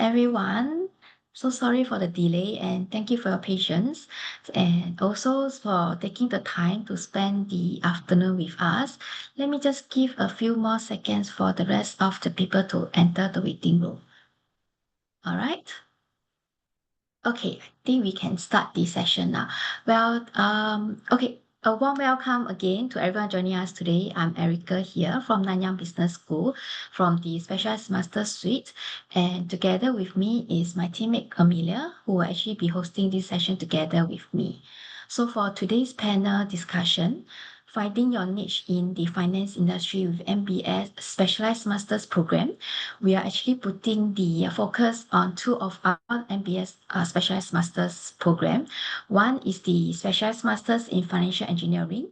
everyone. So sorry for the delay and thank you for your patience and also for taking the time to spend the afternoon with us. Let me just give a few more seconds for the rest of the people to enter the waiting room. All right. Okay, I think we can start the session now. Okay, a warm welcome again to everyone joining us today. I'm Erica here from Nanyang Business School from the Specialized Master Suite. And together with me is my teammate Amelia, who will actually be hosting this session together with me. So for today's panel discussion, Finding Your Niche in the Finance Industry with MBS Specialized Masters Program, we are actually putting the focus on two of our MBS Specialized Masters program. One is the Specialized Masters in Financial Engineering,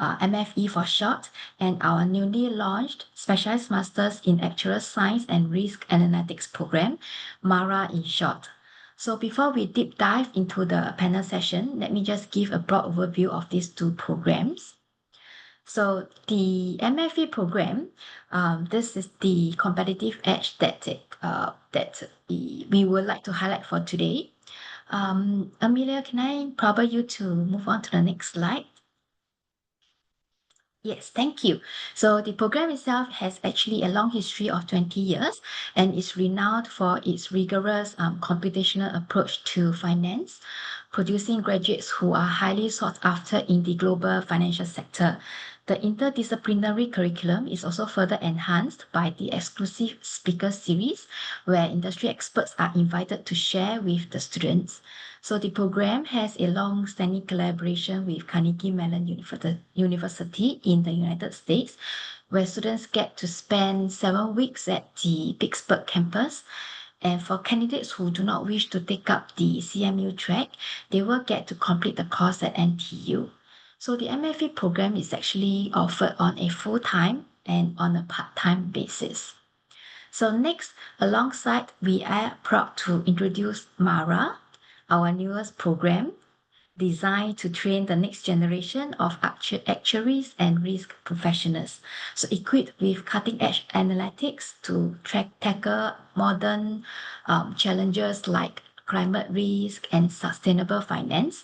MFE for short, and our newly launched Specialized Masters in Actuarial Science and Risk Analytics program, MARA in short. So before we deep dive into the panel session, let me just give a broad overview of these two programs. So the MFE program, this is the competitive edge that we would like to highlight for today. Amelia, can I probably you to move on to the next slide? Yes, thank you. So the program itself has actually a long history of 20 years and is renowned for its rigorous computational approach to finance, producing graduates who are highly sought after in the global financial sector. The interdisciplinary curriculum is also further enhanced by the exclusive speaker series, where industry experts are invited to share with the students. So the program has a long-standing collaboration with Carnegie Mellon University in the United States, where students get to spend 7 weeks at the Pittsburgh campus. And for candidates who do not wish to take up the CMU track, they will get to complete the course at NTU. So the MFE program is actually offered on a full-time and on a part-time basis. So next, alongside, we are proud to introduce MARA, our newest program designed to train the next generation of actuaries and risk professionals. So equipped with cutting-edge analytics to tackle modern challenges like climate risk and sustainable finance.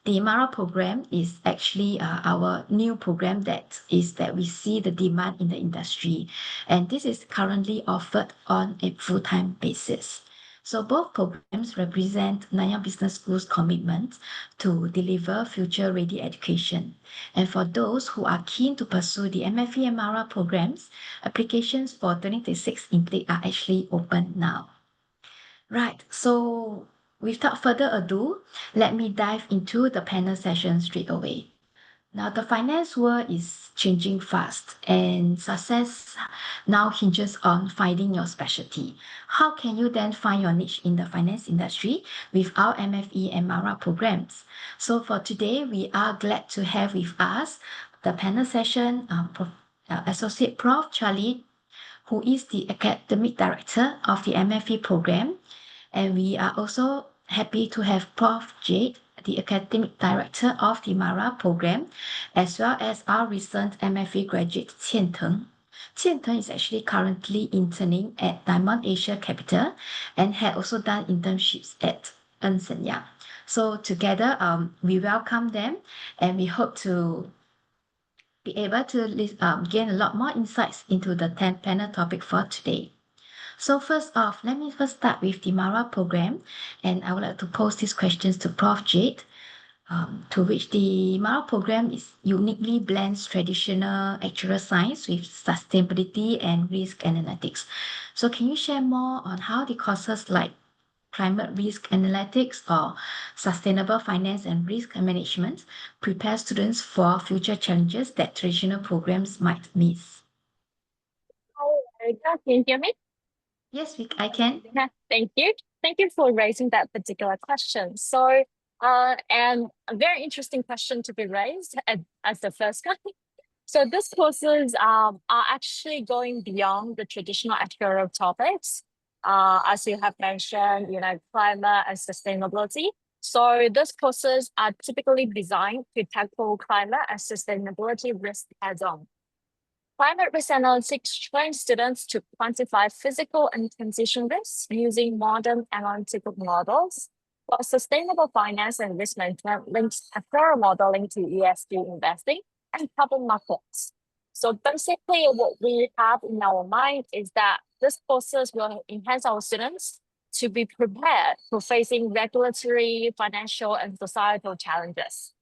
The MARA program is actually our new program that we see the demand in the industry. And this is currently offered on a full-time basis. So both programs represent Nanyang Business School's commitment to deliver future-ready education. And for those who are keen to pursue the MFE and MARA programs, applications for 2026 intake are actually open now. Right, so without further ado, let me dive into the panel session straight away. Now, the finance world is changing fast, and success now hinges on finding your specialty. How can you then find your niche in the finance industry with our MFE and MARA programs? So, for today, we are glad to have with us the panel session Associate Prof. Charlie, who is the Academic Director of the MFE program. And we are also happy to have Prof. Jade, the Academic Director of the MARA program, as well as our recent MFE graduate, Qian Teng. Qian Teng is actually currently interning at Diamond Asia Capital and had also done internships at Ernst & Young. So together, we welcome them and we hope to be able to gain a lot more insights into the 10 panel topic for today. So first off, let me first start with the MARA program, and I would like to pose these questions to Prof. Jade, to which the MARA program is uniquely blends traditional actuarial science with sustainability and risk analytics. So can you share more on how the courses like climate risk analytics or sustainable finance and risk management prepare students for future challenges that traditional programs might miss? Hi, Erica. Can you hear me? Yes, I can. Yeah, thank you. Thank you for raising that particular question. So, and a very interesting question to be raised as the first one. So these courses are actually going beyond the traditional actuarial topics, as you have mentioned, climate and sustainability. So these courses are typically designed to tackle climate and sustainability risk head on. Climate risk analytics trains students to quantify physical and transition risks using modern analytical models. For sustainable finance and risk management links a thorough modeling to ESG investing and carbon markets. So basically what we have in our mind is that this courses will enhance our students to be prepared for facing regulatory, financial, and societal challenges.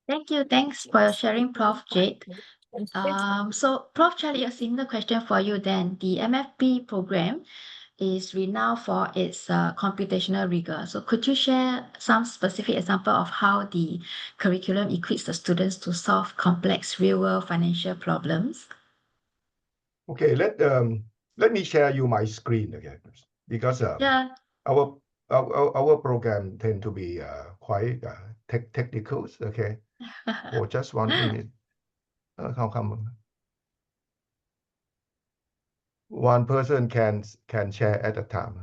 Thank you. Thanks for sharing, Prof. Jade. So, Prof. Charlie, a similar question for you then. The MFP program is renowned for its computational rigor. So, could you share some specific example of how the curriculum equips the students to solve complex real-world financial problems? Okay, let me share you my screen again, because Yeah. our program tend to be quite technical. Okay, for just 1 minute. How come one person can share at a time?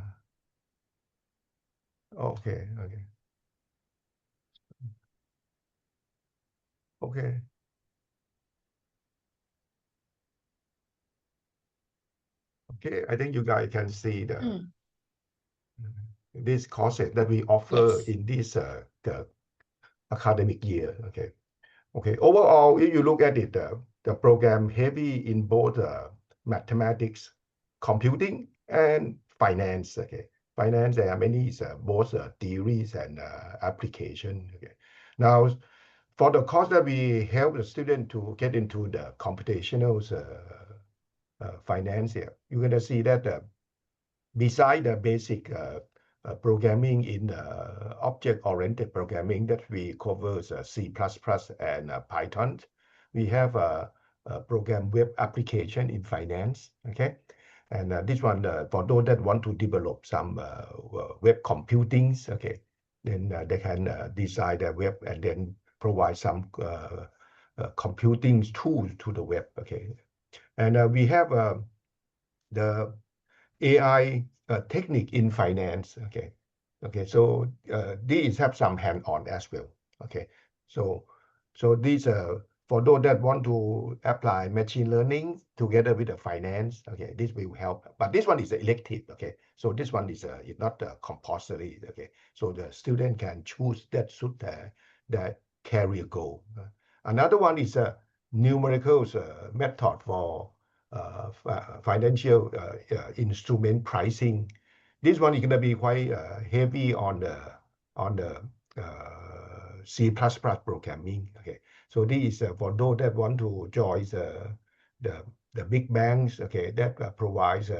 Okay. Okay, I think you guys can see these courses that we offer Yes. in this the academic year. Okay. Overall, if you look at it, the program heavy in both mathematics, computing, and finance. Okay, finance there are many both theories and application. Okay, now for the course that we help the student to get into the computational finance here, you're gonna see that beside the basic programming in object-oriented programming that we cover C++ and Python, we have a program web application in finance. Okay, and this one for those that want to develop some web computing. Okay, then they can design the web and then provide some computing tools to the web. Okay, and we have the AI technique in finance. Okay. So these have some hand-on as well. Okay. So these for those that want to apply machine learning together with the finance. Okay, this will help. But this one is elective. Okay. So this one is not compulsory. Okay. So the student can choose that suit their career goal. Another one is a numerical method for financial instrument pricing. This one is going to be quite heavy on the C++ programming. Okay, so this is for those that want to join the big banks. Okay, that provides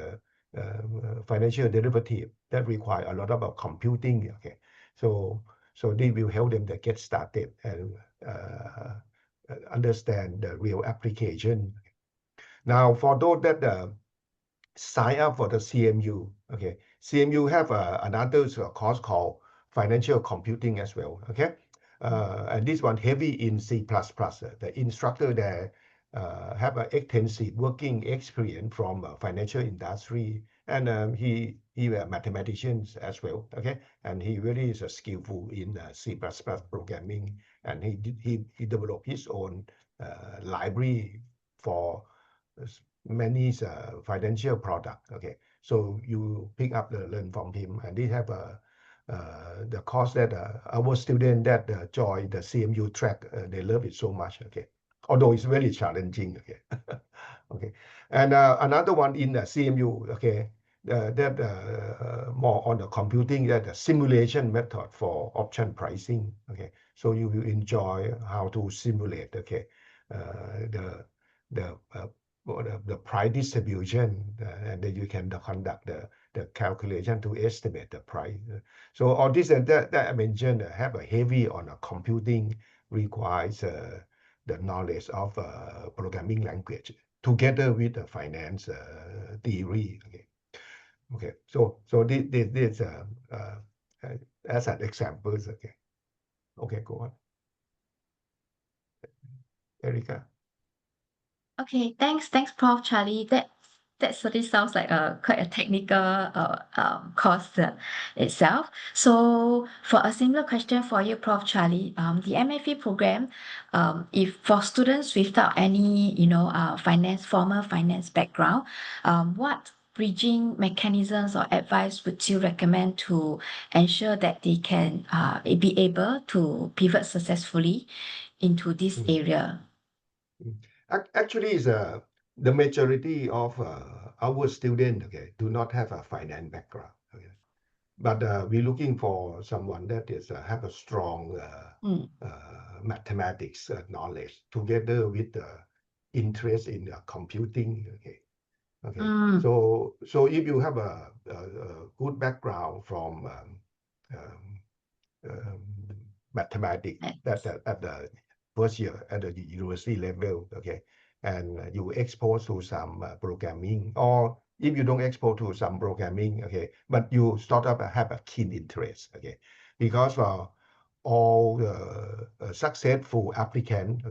financial derivative that require a lot of computing. Okay, so this will help them to get started and understand the real application. Now, for those that sign up for the CMU, okay, CMU have another course called financial computing as well. Okay, and this one heavy in C++. The instructor there have an extensive working experience from financial industry, and he a mathematician as well. Okay, and he really is skillful in C++ programming, and he developed his own library for many financial product. Okay, so you pick up the learn from him, and they have the course that our student that join the CMU track, they love it so much. Okay, although it's very challenging. Okay, okay, and another one in the CMU. Okay, that more on the computing, that the simulation method for option pricing. Okay, so you will enjoy how to simulate. Okay, the the price distribution, and then you can conduct the calculation to estimate the price. So all this and that I mentioned have a heavy on a computing, requires the knowledge of programming language together with the finance theory. Okay. So this as an examples. Okay, go on, Erica. Okay, thanks, Prof. Charlie. that certainly sounds like quite a technical course itself. So for a similar question for you, Prof. Charlie, the MFE program, if for students without any, formal finance background, what bridging mechanisms or advice would you recommend to ensure that they can be able to pivot successfully into this area? Actually, is the majority of our students, do not have a finance background. But we're looking for someone that is have a strong mathematics knowledge together with interest in computing. So if you have a good background from mathematics at the first year at the university level, and you expose to some programming, or if you don't expose to some programming, but you sort of have a keen interest, because all the successful applicant,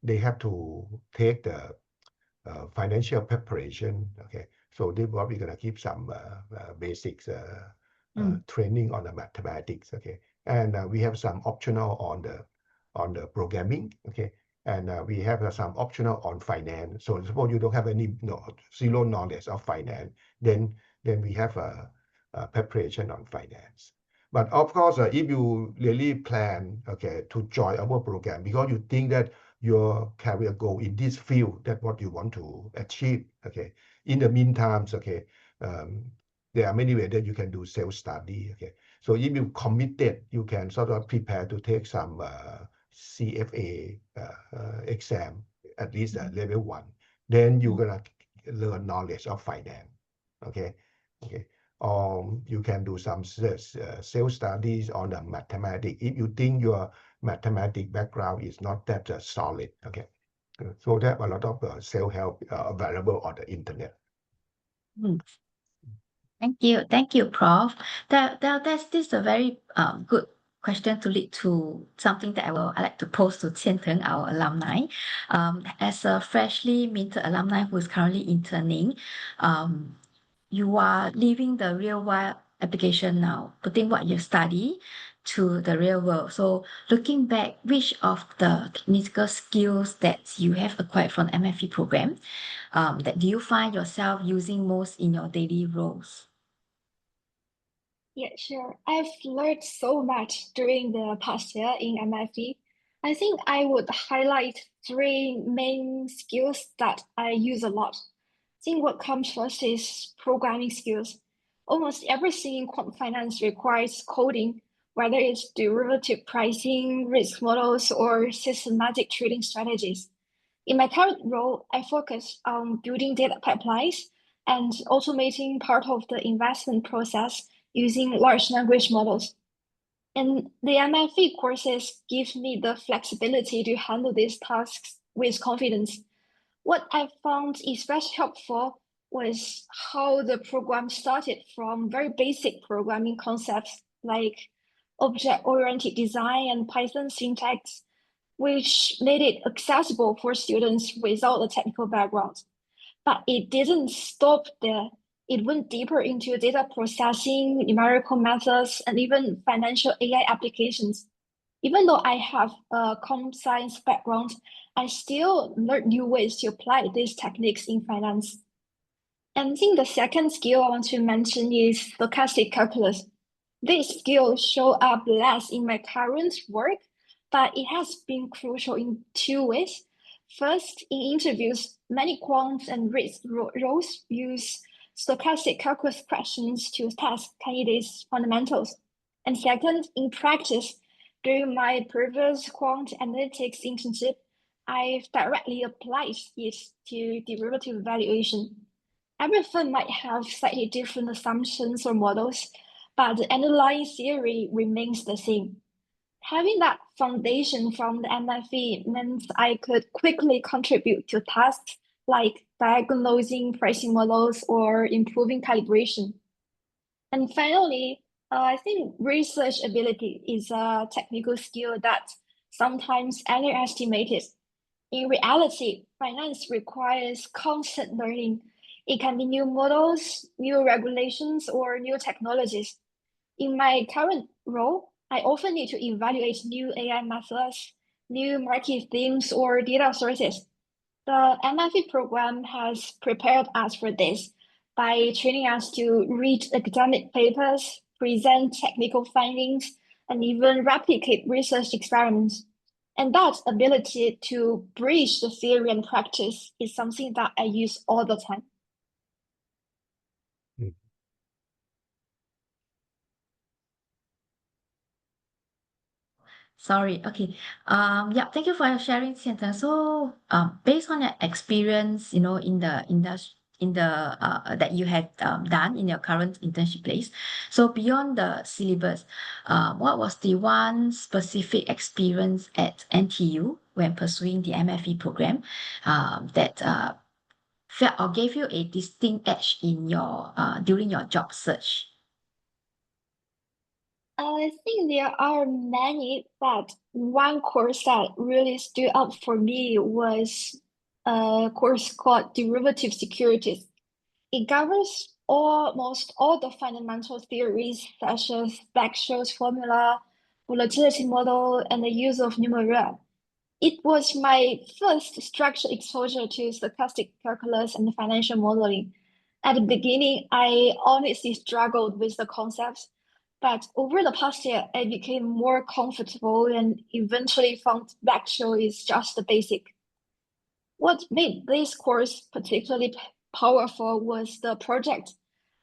they have to take the financial preparation, so this what we're gonna keep some basics training on the mathematics, and we have some optional on the programming, and we have some optional on finance. So suppose you don't have any zero knowledge of finance, then we have a preparation on finance. But of course, if you really plan, to join our program because you think that your career goal in this field, that what you want to achieve, in the meantime, there are many ways that you can do self-study, So if you committed, you can sort of prepare to take some CFA exam, at least level 1. Then you're gonna learn knowledge of finance, okay. You can do some self-studies on the mathematics if you think your mathematics background is not that solid, So there are a lot of self-help available on the internet. Thank you, Prof. This is a very good question to lead to something that I like to pose to Qian Teng, our alumni. As a freshly minted alumni who is currently interning, you are living the real world application now, putting what you study to the real world. So looking back, which of the technical skills that you have acquired from MFE program, that do you find yourself using most in your daily roles? Yeah, sure. I've learned so much during the past year in MFE. I think I would highlight 3 main skills that I use a lot. I think what comes first is programming skills. Almost everything in quant finance requires coding, whether it's derivative pricing, risk models, or systematic trading strategies. In my current role, I focus on building data pipelines and automating part of the investment process using large language models. And the MFE courses give me the flexibility to handle these tasks with confidence. What I found especially helpful was how the program started from very basic programming concepts like object-oriented design and Python syntax, which made it accessible for students without a technical background. But it didn't stop there. It went deeper into data processing, numerical methods, and even financial AI applications. Even though I have a comp science background, I still learned new ways to apply these techniques in finance. And I think the second skill I want to mention is stochastic calculus. This skill show up less in my current work, but it has been crucial in 2 ways. First, in interviews, many quants and risk roles use stochastic calculus questions to test candidates' fundamentals. And second, in practice, during my previous quant analytics internship, I've directly applied it to derivative valuation. Every firm might have slightly different assumptions or models, but the underlying theory remains the same. Having that foundation from the MFE meant I could quickly contribute to tasks like diagnosing pricing models or improving calibration. And finally, I think research ability is a technical skill that sometimes underestimated. In reality, finance requires constant learning. It can be new models, new regulations, or new technologies. In my current role, I often need to evaluate new AI methods, new market themes, or data sources. The MFE program has prepared us for this by training us to read academic papers, present technical findings, and even replicate research experiments. And that ability to bridge the theory and practice is something that I use all the time. Mm. Sorry. Okay. Yeah, thank you for your sharing, Xian. So, based on your experience, in the that you had done in your current internship place, so beyond the syllabus, what was the one specific experience at NTU when pursuing the MFE program, that felt or gave you a distinct edge in your during your job search? I think there are many, but one course that really stood out for me was a course called Derivative Securities. It covers almost all the fundamental theories such as Black-Scholes formula, volatility model, and the use of numeric. It was my first structured exposure to stochastic calculus and financial modeling. At the beginning, I honestly struggled with the concepts, but over the past year, I became more comfortable and eventually found Black-Scholes is just the basic. What made this course particularly powerful was the project.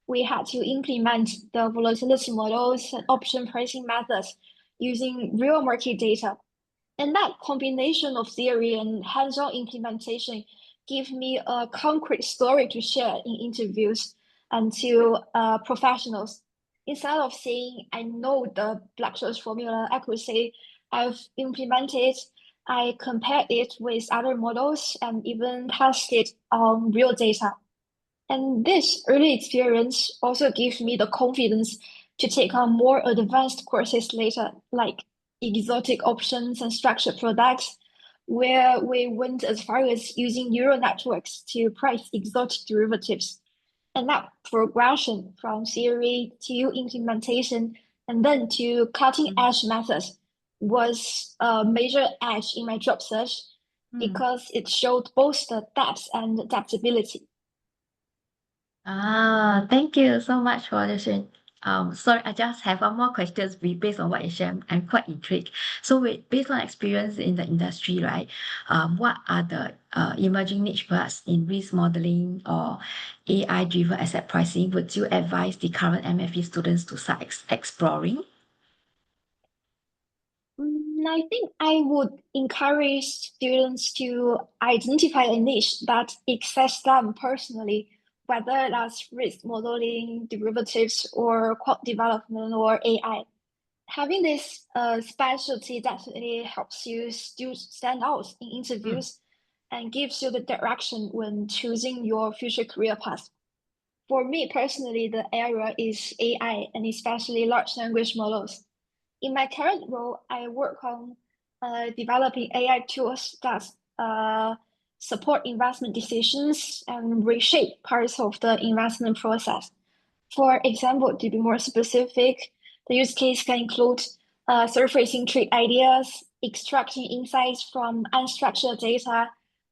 We had to implement the volatility models and option pricing methods using real market data. And that combination of theory and hands-on implementation gave me a concrete story to share in interviews and to professionals. Instead of saying, I know the Black-Scholes formula, I could say, I've implemented, I compared it with other models and even tested on real data. And this early experience also gives me the confidence to take on more advanced courses later, like exotic options and structured products, where we went as far as using neural networks to price exotic derivatives. And that progression from theory to implementation and then to cutting edge methods was a major edge in my job search because it showed both the depth and adaptability. Thank you so much for the share. Sorry, I just have one more question based on what you shared. I'm quite intrigued. So, based on experience in the industry, right? What are the emerging niche products in risk modeling or AI-driven asset pricing would you advise the current MFE students to start exploring? I think I would encourage students to identify a niche that excites them personally, whether that's risk modeling, derivatives, or quant development or AI. Having this specialty definitely helps you still stand out in interviews and gives you the direction when choosing your future career path. For me personally, the area is AI and especially large language models. In my current role, I work on developing AI tools that support investment decisions and reshape parts of the investment process. For example, to be more specific, the use case can include surfacing trade ideas, extracting insights from unstructured data,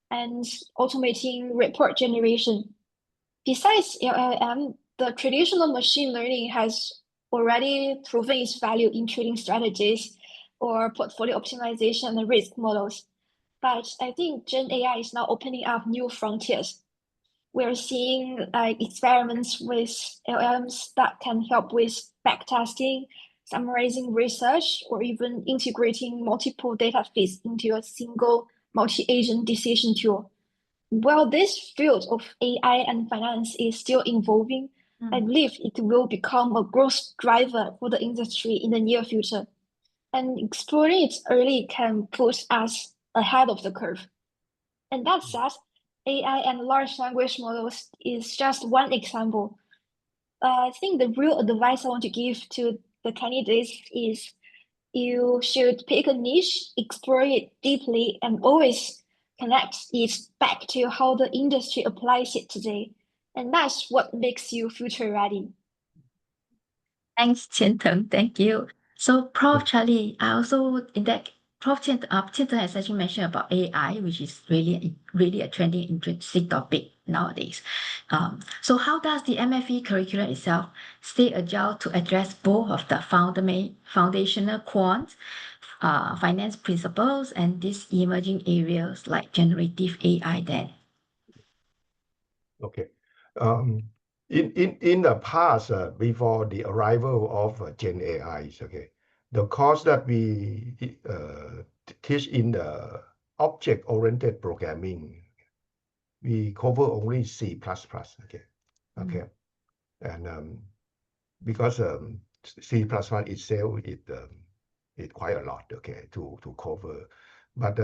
and automating report generation. Besides LLM, the traditional machine learning has already proven its value in trading strategies or portfolio optimization and risk models. But I think Gen AI is now opening up new frontiers. We're seeing experiments with LLMs that can help with backtesting, summarizing research, or even integrating multiple data feeds into a single multi-agent decision tool. While this field of AI and finance is still evolving, I believe it will become a growth driver for the industry in the near future. And exploring it early can put us ahead of the curve. And that said, AI and large language models is just one example. I think the real advice I want to give to the candidates is you should pick a niche, explore it deeply, and always connect it back to how the industry applies it today. And that's what makes you future ready. Thanks, Qian-Teng. Thank you. So, Prof. Charlie, I also in that Prof. Qian-Teng has actually mentioned about AI, which is really a trending, interesting topic nowadays. So, how does the MFE curriculum itself stay agile to address both of the foundational quant, finance principles, and these emerging areas like generative AI? Then, Okay. In the past, before the arrival of Gen AIs, okay, the course that we teach in the object-oriented programming, we cover only C++, okay, okay, and because C++ itself it quite a lot, okay, to cover, but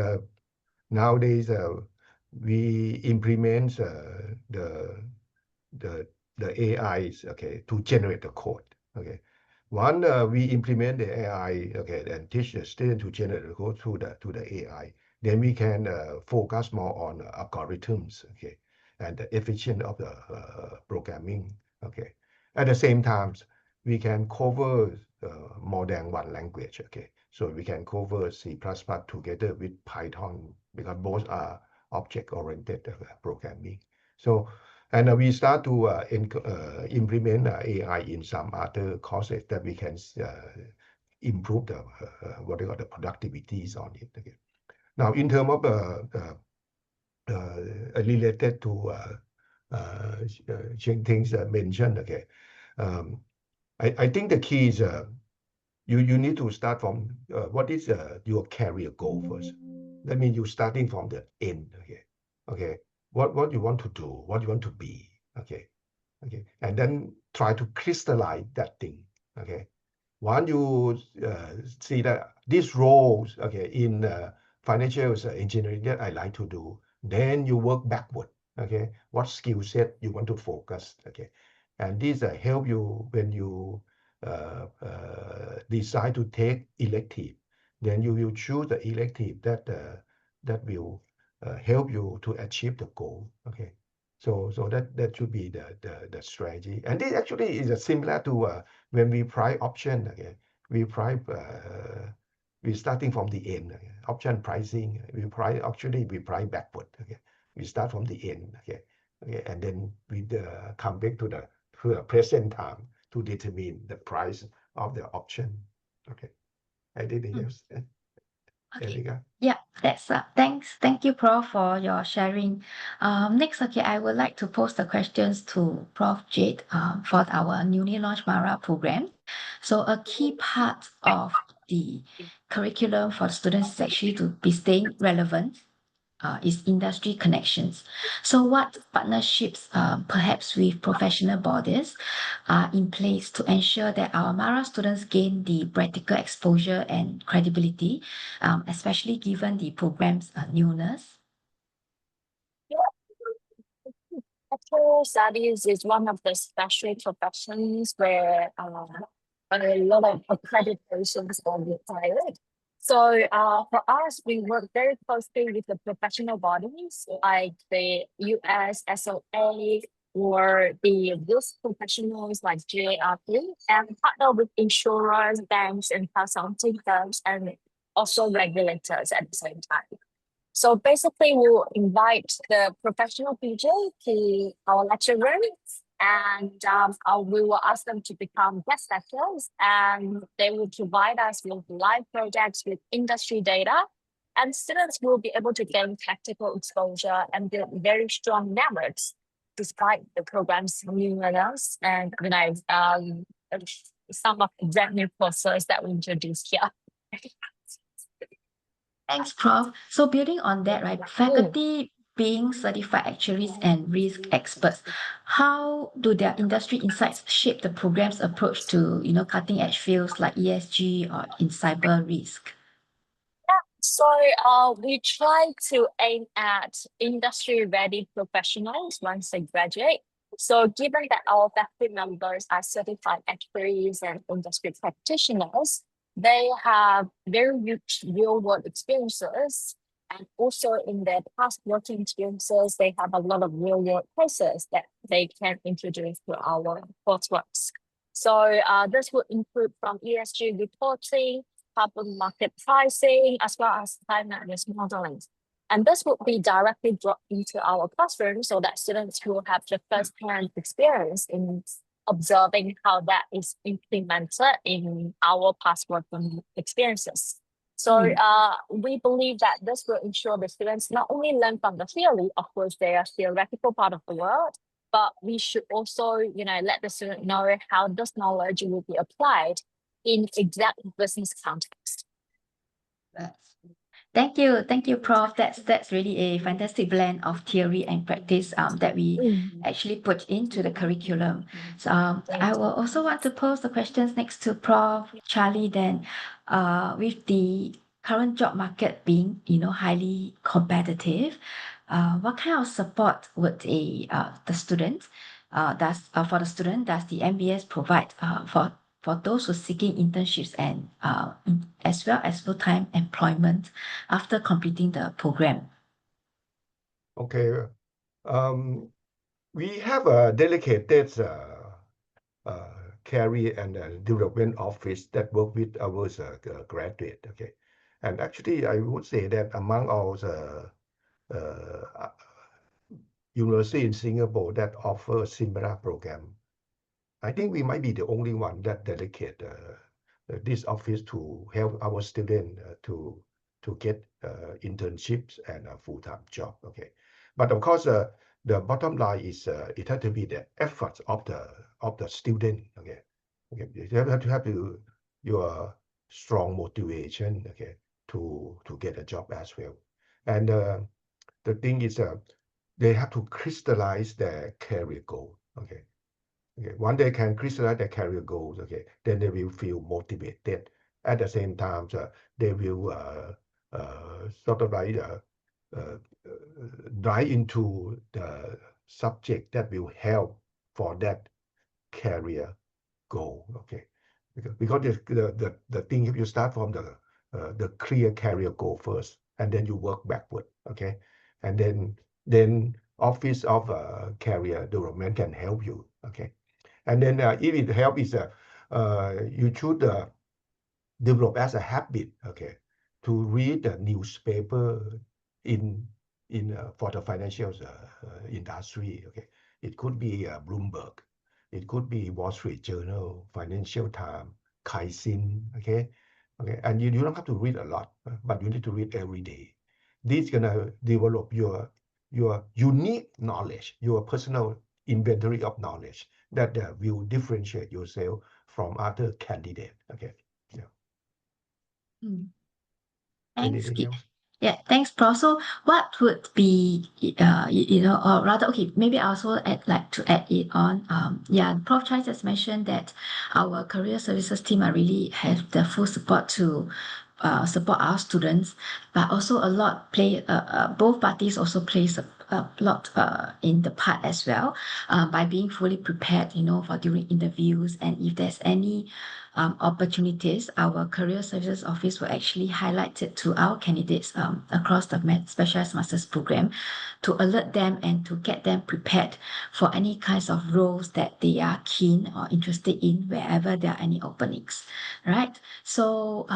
nowadays we implement the AIs, okay, to generate the code, okay. One, we implement the AI, okay, and teach the student to generate the code to the AI. Then we can focus more on algorithms, okay, and the efficiency of the programming, okay. At the same time, we can cover more than one language, okay. So we can cover C++ together with Python because both are object-oriented programming. So, and we start to implement AI in some other courses that we can improve the what they call the productivities on it. Okay. Now, in terms of related to things mentioned, okay, I think the key is you need to start from what is your career goal first. That means you're starting from the end. Okay, okay. What you want to do, what you want to be. Okay, okay, and then try to crystallize that thing. Okay, once you see that these roles, okay, in financial engineering that I like to do, then you work backward. Okay, what skill set you want to focus. Okay, and these help you when you decide to take elective. Then you will choose the elective that will help you to achieve the goal. Okay, so that should be the strategy. And this actually is similar to when we price option. Okay, we price we starting from the end. Okay? Option pricing, we price backward. Okay, we start from the end. Okay, okay, and then we come back to the present time to determine the price of the option. Okay, anything else? okay. Erika? Yeah, that's thanks. Thank you, Prof, for your sharing. Next, okay, I would like to pose the questions to Prof Jade for our newly launched Mara program. So a key part of the curriculum for students is actually to be staying relevant, is industry connections. So what partnerships, perhaps with professional bodies, are in place to ensure that our Mara students gain the practical exposure and credibility, especially given the program's newness? Actual studies is one of the special professions where a lot of accreditations are required. So for us, we work very closely with the professional bodies like the US SOA or the risk professionals like GARP and partner with insurers, banks, and consulting firms, and also regulators at the same time. So basically, we'll invite the professional teacher to our lecture room, and we will ask them to become guest lecturers, and they will provide us with live projects with industry data, and students will be able to gain practical exposure and build very strong networks despite the program's newness and some of the brand new courses that we introduced here. Thanks, Prof. So building on that, right, faculty being certified actuaries and risk experts, how do their industry insights shape the program's approach to, cutting edge fields like ESG or in cyber risk? So we try to aim at industry-ready professionals once they graduate. So given that our faculty members are certified actuaries and industry practitioners, they have very rich real-world experiences And also in their past working experiences, they have a lot of real world cases that they can introduce to our courseworks. So this would include from ESG reporting, carbon market pricing, as well as climate risk modeling. And this would be directly brought into our classroom so that students will have the first-hand experience in observing how that is implemented in our past working experiences. So we believe that this will ensure the students not only learn from the theory, of course, they are theoretical part of the world, but we should also, let the student know how this knowledge will be applied in exact business context. Thank you, Prof. That's really a fantastic blend of theory and practice that we actually put into the curriculum. So I will also want to pose the questions next to Prof. Charlie. Then, with the current job market being highly competitive, what kind of support would the student for the student does the MBS provide for those who are seeking internships and as well as full-time employment after completing the program? Okay. We have a dedicated career and development office that work with our graduate. Okay, and actually I would say that among all the university in Singapore that offer similar program, I think we might be the only one that dedicate this office to help our students to get internships and a full-time job. Okay, but of course the bottom line is it has to be the efforts of the student. Okay, you have to have your strong motivation. Okay, to get a job as well, and the thing is they have to crystallize their career goal. Okay. Okay, once they can crystallize their career goals, okay, then they will feel motivated. At the same time, they will sort of like dive into the subject that will help for that career goal. Okay, because the thing, if you start from the clear career goal first, and then you work backward. Okay, and then office of career development can help you. Okay. And then if it helps, is you should develop as a habit, okay, to read the newspaper in for the financial industry. Okay, it could be Bloomberg, it could be Wall Street Journal, Financial Times, Kaizen. Okay, and you don't have to read a lot, but you need to read every day. This is gonna develop your unique knowledge, your personal inventory of knowledge that will differentiate yourself from other candidates. Okay. Thanks. Anything else? Yeah, thanks, Prof. So what would be, or rather, okay, maybe I also like to add it on. Prof. Chai has mentioned that our career services team are really have the full support to support our students, but also a lot both parties also plays a lot in the part as well by being fully prepared, for during interviews, and if there's any opportunities, our career services office will actually highlight it to our candidates across the specialized master's program to alert them and to get them prepared for any kinds of roles that they are keen or interested in wherever there are any openings, right? So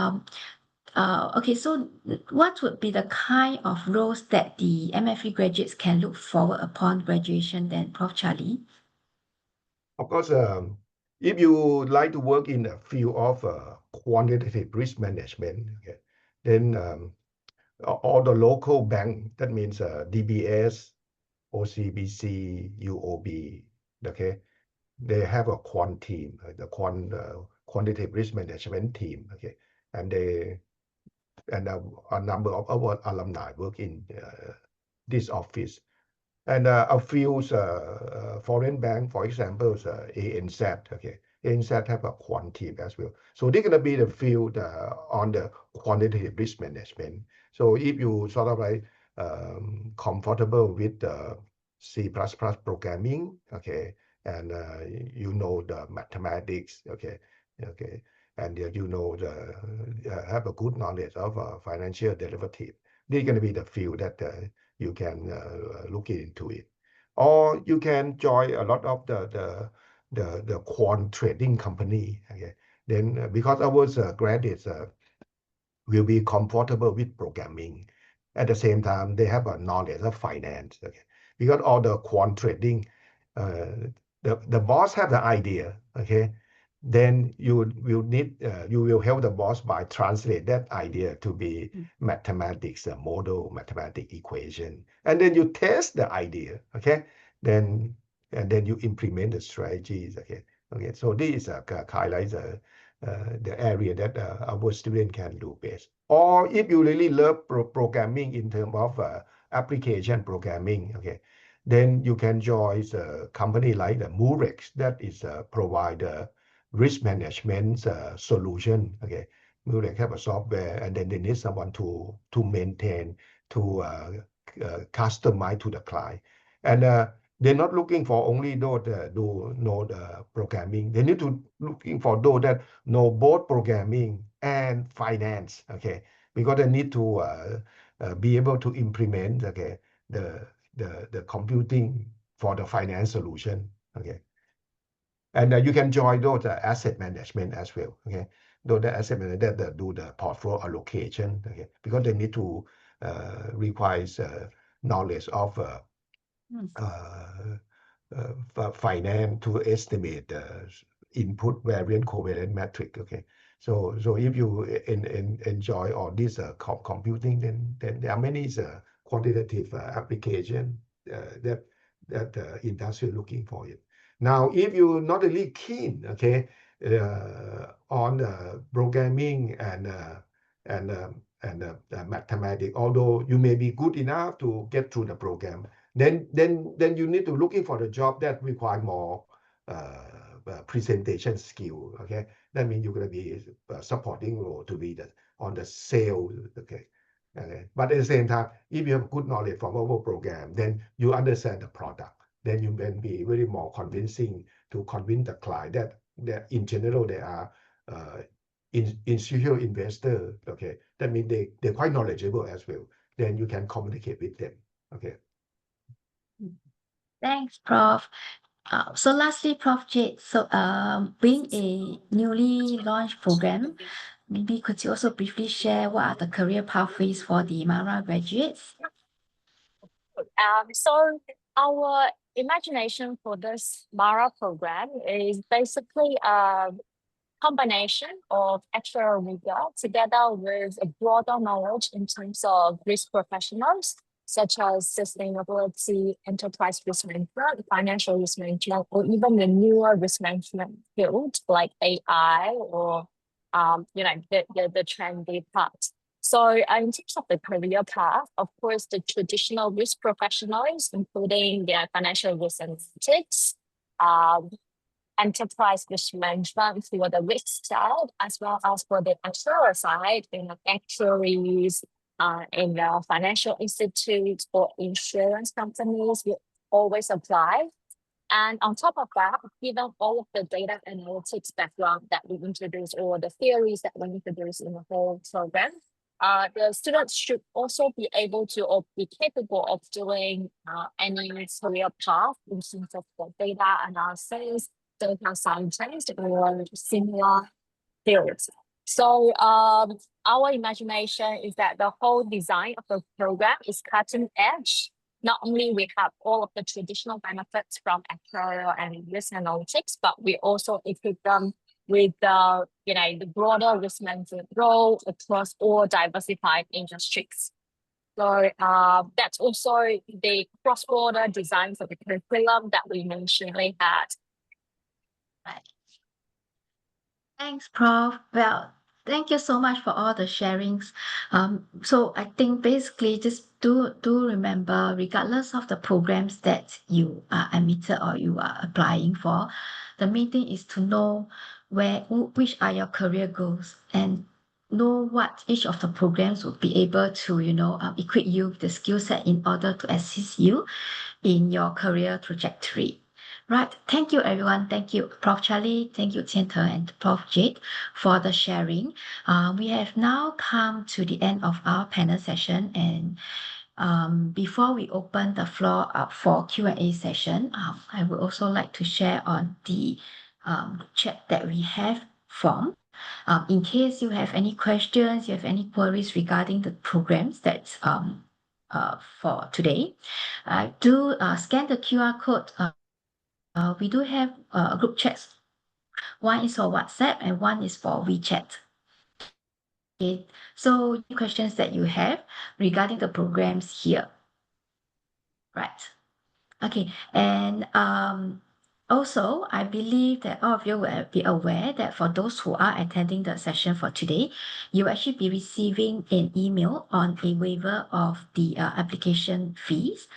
okay, so what would be the kind of roles that the MFE graduates can look forward upon graduation then, Prof. Charlie? Of course, if you like to work in the field of quantitative risk management, okay, then all the local bank, that means DBS, OCBC, UOB, okay, they have a quant team, the quantitative risk management team, okay, and a number of our alumni work in this office. And a few foreign bank, for example, ANZ, okay, ANZ have a quant team as well. So they're gonna be the field on the quantitative risk management. So if you sort of like comfortable with the C++ programming, okay, and you know the mathematics, okay, and you know have a good knowledge of financial derivative, they're going to be the field that you can look into it. Or you can join a lot of the quant trading company. Okay, then because our graduates will be comfortable with programming. At the same time, they have a knowledge of finance. Okay, because all the quant trading, uh, the boss have the idea. Okay, then you will help the boss by translate that idea to be mathematics, a model, mathematic equation, and then you test the idea. Okay, then and then you implement the strategies. Okay. So this is a highlights the area that our student can do best. Or if you really love programming in terms of application programming, okay, then you can join a company like the Murex that is provide risk management solution. Okay, Murex have a software, and then they need someone to maintain, to customize to the client, and they're not looking for only those do know the programming. They need to looking for those that know both programming and finance. Okay, because they need to be able to implement, okay, the computing for the finance solution. Okay, and you can join those asset management as well. Okay, those the asset management that do the portfolio allocation. Okay, because they need to requires knowledge of finance to estimate input variance covariance matrix. Okay, so if you enjoy all this computing, then there are many quantitative application that industry looking for it. Now, if you're not really keen, okay, on programming and mathematics, although you may be good enough to get through the program, then you need to looking for the job that require more presentation skill. Okay, that means you're going to be supporting role to be on the sales. Okay. Okay. But at the same time, if you have good knowledge from our program, then you understand the product. Then you can be very more convincing to convince the client that in general they are institutional investor. Okay, that means they're quite knowledgeable as well. Then you can communicate with them. Okay. Thanks, Prof. So lastly, Prof. Jade, so being a newly launched program, maybe could you also briefly share what are the career pathways for the MARA graduates? So our imagination for this MARA program is basically a combination of actuarial rigor together with a broader knowledge in terms of risk professionals, such as sustainability, enterprise risk management, financial risk management, or even the newer risk management field like AI or the trendy part. So in terms of the career path, of course, the traditional risk professionals, including their financial risk analytics, enterprise risk management for the risk side, as well as for the actuarial side, actuaries in the financial institutes or insurance companies will always apply. And on top of that, given all of the data analytics background that we introduced or the theories that we introduced in the whole program, the students should also be able to or be capable of doing any career path in terms of the data analysis, data scientist, or similar fields. So our imagination is that the whole design of the program is cutting edge. Not only we have all of the traditional benefits from actuarial and risk analytics, but we also equip them with the broader risk management role across all diversified industries. So that's also the cross-border design for the curriculum that we initially had. Right. Thanks, Prof. Well, thank you so much for all the sharings. So I think basically just do remember, regardless of the programs that you are admitted or you are applying for, the main thing is to know which are your career goals and know what each of the programs will be able to, equip you with the skill set in order to assist you in your career trajectory. Right. Thank you, everyone. Thank you, Prof. Charlie. Thank you, Tian Te and Prof. Jade, for the sharing. We have now come to the end of our panel session, and before we open the floor up for Q&A session, I would also like to share on the chat that we have formed. In case you have any questions, you have any queries regarding the programs that's for today, do scan the QR code. We do have group chats. One is for WhatsApp and one is for WeChat. Okay, so any questions that you have regarding the programs here. Right. Okay, and also, I believe that all of you will be aware that for those who are attending the session for today, you will actually be receiving an email on a waiver of the application fees.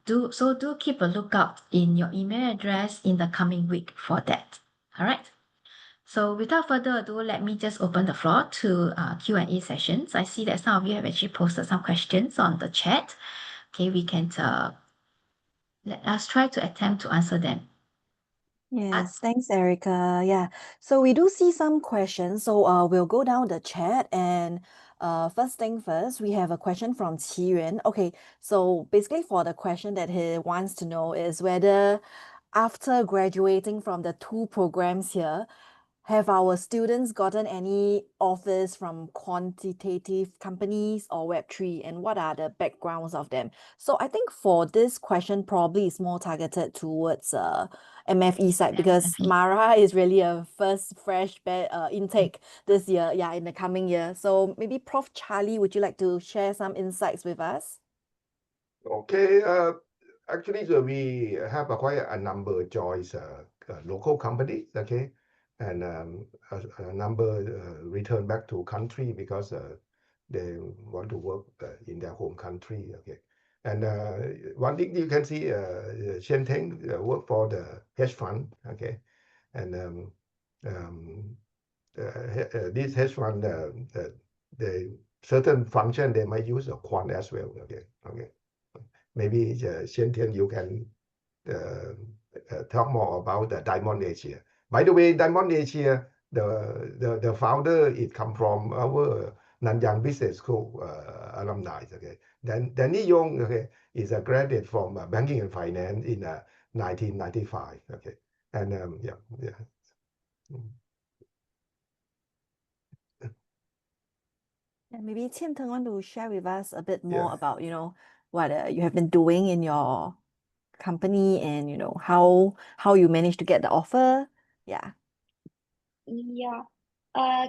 Do keep a lookout in your email address in the coming week for that. All right. So without further ado, let me just open the floor to Q&A sessions. I see that some of you have actually posted some questions on the chat. Okay, we can let us try to attempt to answer them. Yes, thanks, Erica. Yeah, so we do see some questions. So we'll go down the chat and first thing first, we have a question from Qi Yuan. Okay, so basically for the question that he wants to know is whether after graduating from the two programs here, have our students gotten any offers from quantitative companies or Web3, and what are the backgrounds of them? So I think for this question probably is more targeted towards MFE side because MFE. Mara is really a first fresh intake this year, yeah, in the coming year. So maybe Prof. Charlie, would you like to share some insights with us? Okay, actually, so we have quite a number of choice local companies, okay, and a number return back to country because they want to work in their home country, okay. And one thing you can see, Shen Teng work for the hedge fund, okay, and this hedge fund, the certain function they might use a quant as well, okay, okay. Maybe Shen Tian, you can talk more about the Diamond Asia. By the way, Diamond Asia, the founder, it come from our Nanyang Business School alumni. Okay, then Danny Yong, okay, is a graduate from banking and finance in 1995. Okay, and yeah. Yeah, maybe Tian Teng want to share with us a bit more about, what you have been doing in your company and, how you managed to get the offer. Yeah. Yeah.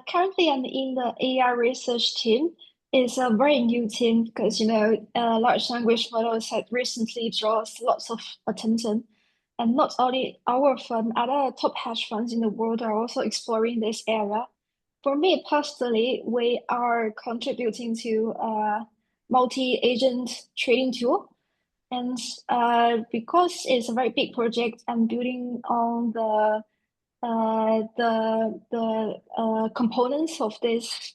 Currently I'm in the AI research team. It's a very new team because large language models have recently draws lots of attention. And not only our fund, other top hedge funds in the world are also exploring this area. For me personally, we are contributing to a multi-agent trading tool. And because it's a very big project, I'm building on the components of this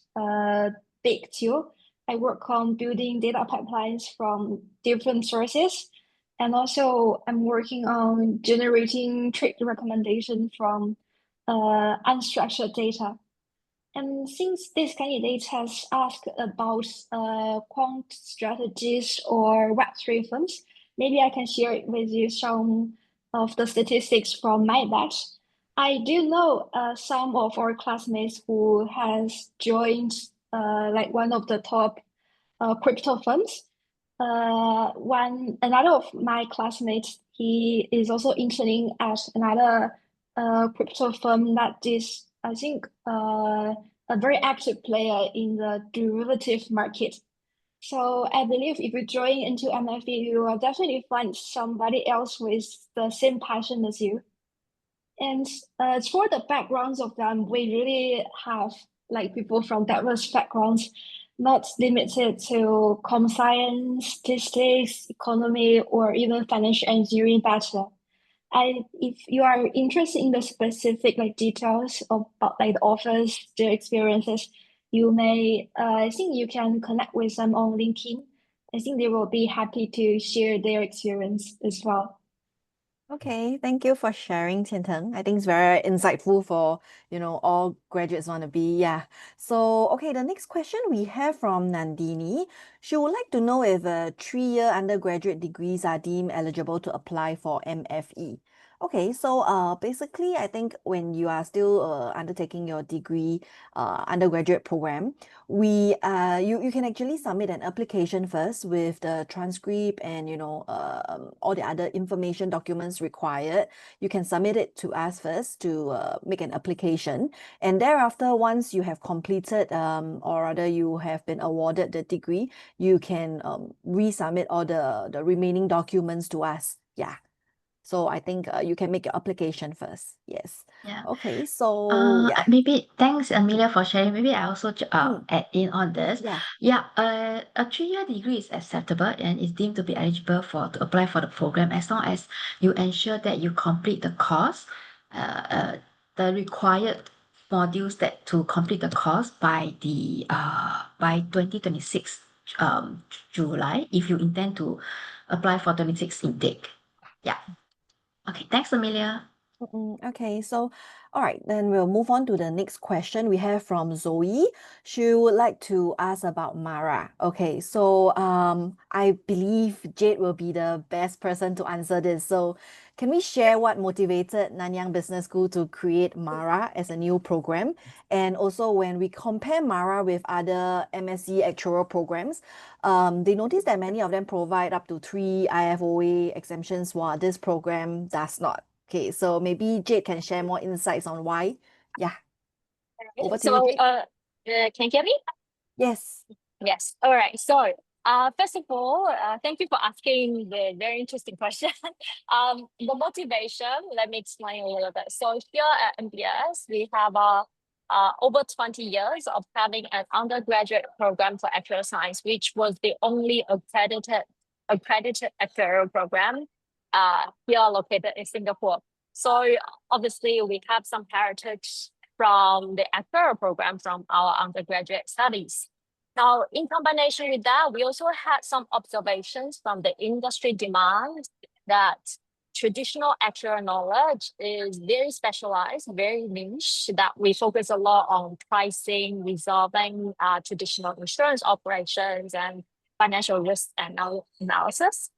big tool. I work on building data pipelines from different sources. And also I'm working on generating trade recommendation from unstructured data. And since this candidate has asked about quant strategies or Web3 funds, maybe I can share with you some of the statistics from my batch. I do know some of our classmates who has joined like one of the top crypto funds. Another of my classmates, he is also interning at another crypto firm that is, I think, a very active player in the derivative market. So I believe if you join into MFE, you will definitely find somebody else with the same passion as you. And for the backgrounds of them, we really have like people from diverse backgrounds, not limited to com science, statistics, economy, or even financial engineering bachelor. If you are interested in the specific like details about like the offers, their experiences, you may I think you can connect with them on LinkedIn. I think they will be happy to share their experience as well. Okay, thank you for sharing, Tian Teng. I think it's very insightful for, all graduates want to be. Yeah. So, okay, the next question we have from Nandini. She would like to know if 3-year undergraduate degrees are deemed eligible to apply for MFE. Okay, so basically, I think when you are still undertaking your degree undergraduate program, you can actually submit an application first with the transcript and all the other information documents required. You can submit it to us first to make an application, and thereafter, once you have completed or rather you have been awarded the degree, you can resubmit all the remaining documents to us. Yeah. So I think you can make your application first. Yes. Yeah. Okay. So yeah. Maybe thanks, Amelia, for sharing. Maybe I also Mm, add in on this. yeah. Yeah, a 3-year degree is acceptable and is deemed to be eligible to apply for the program as long as you ensure that you complete the course, the required modules that to complete the course by 2026 July if you intend to apply for 26 intake. Yeah. Okay, thanks, Amelia. Okay, so all right, then we'll move on to the next question we have from Zoe. She would like to ask about Mara. Okay, so I believe Jade will be the best person to answer this. So can we share what motivated Nanyang Business School to create Mara as a new program? And also when we compare Mara with other MSc actuarial programs, they notice that many of them provide up to 3 IFOA exemptions while this program does not. Okay, so maybe Jade can share more insights on why. Yeah, over to you, So, Jade. can you hear me? Yes. Yes. All right. So, first of all, thank you for asking the very interesting question. The motivation, let me explain a little bit. So here at MBS, we have over 20 years of having an undergraduate program for actuarial science, which was the only accredited actuarial program here located in Singapore. So obviously we have some heritage from the actuarial program from our undergraduate studies. Now, in combination with that, we also had some observations from the industry demand that traditional actuarial knowledge is very specialized, very niche, that we focus a lot on pricing, resolving traditional insurance operations and financial risk analysis.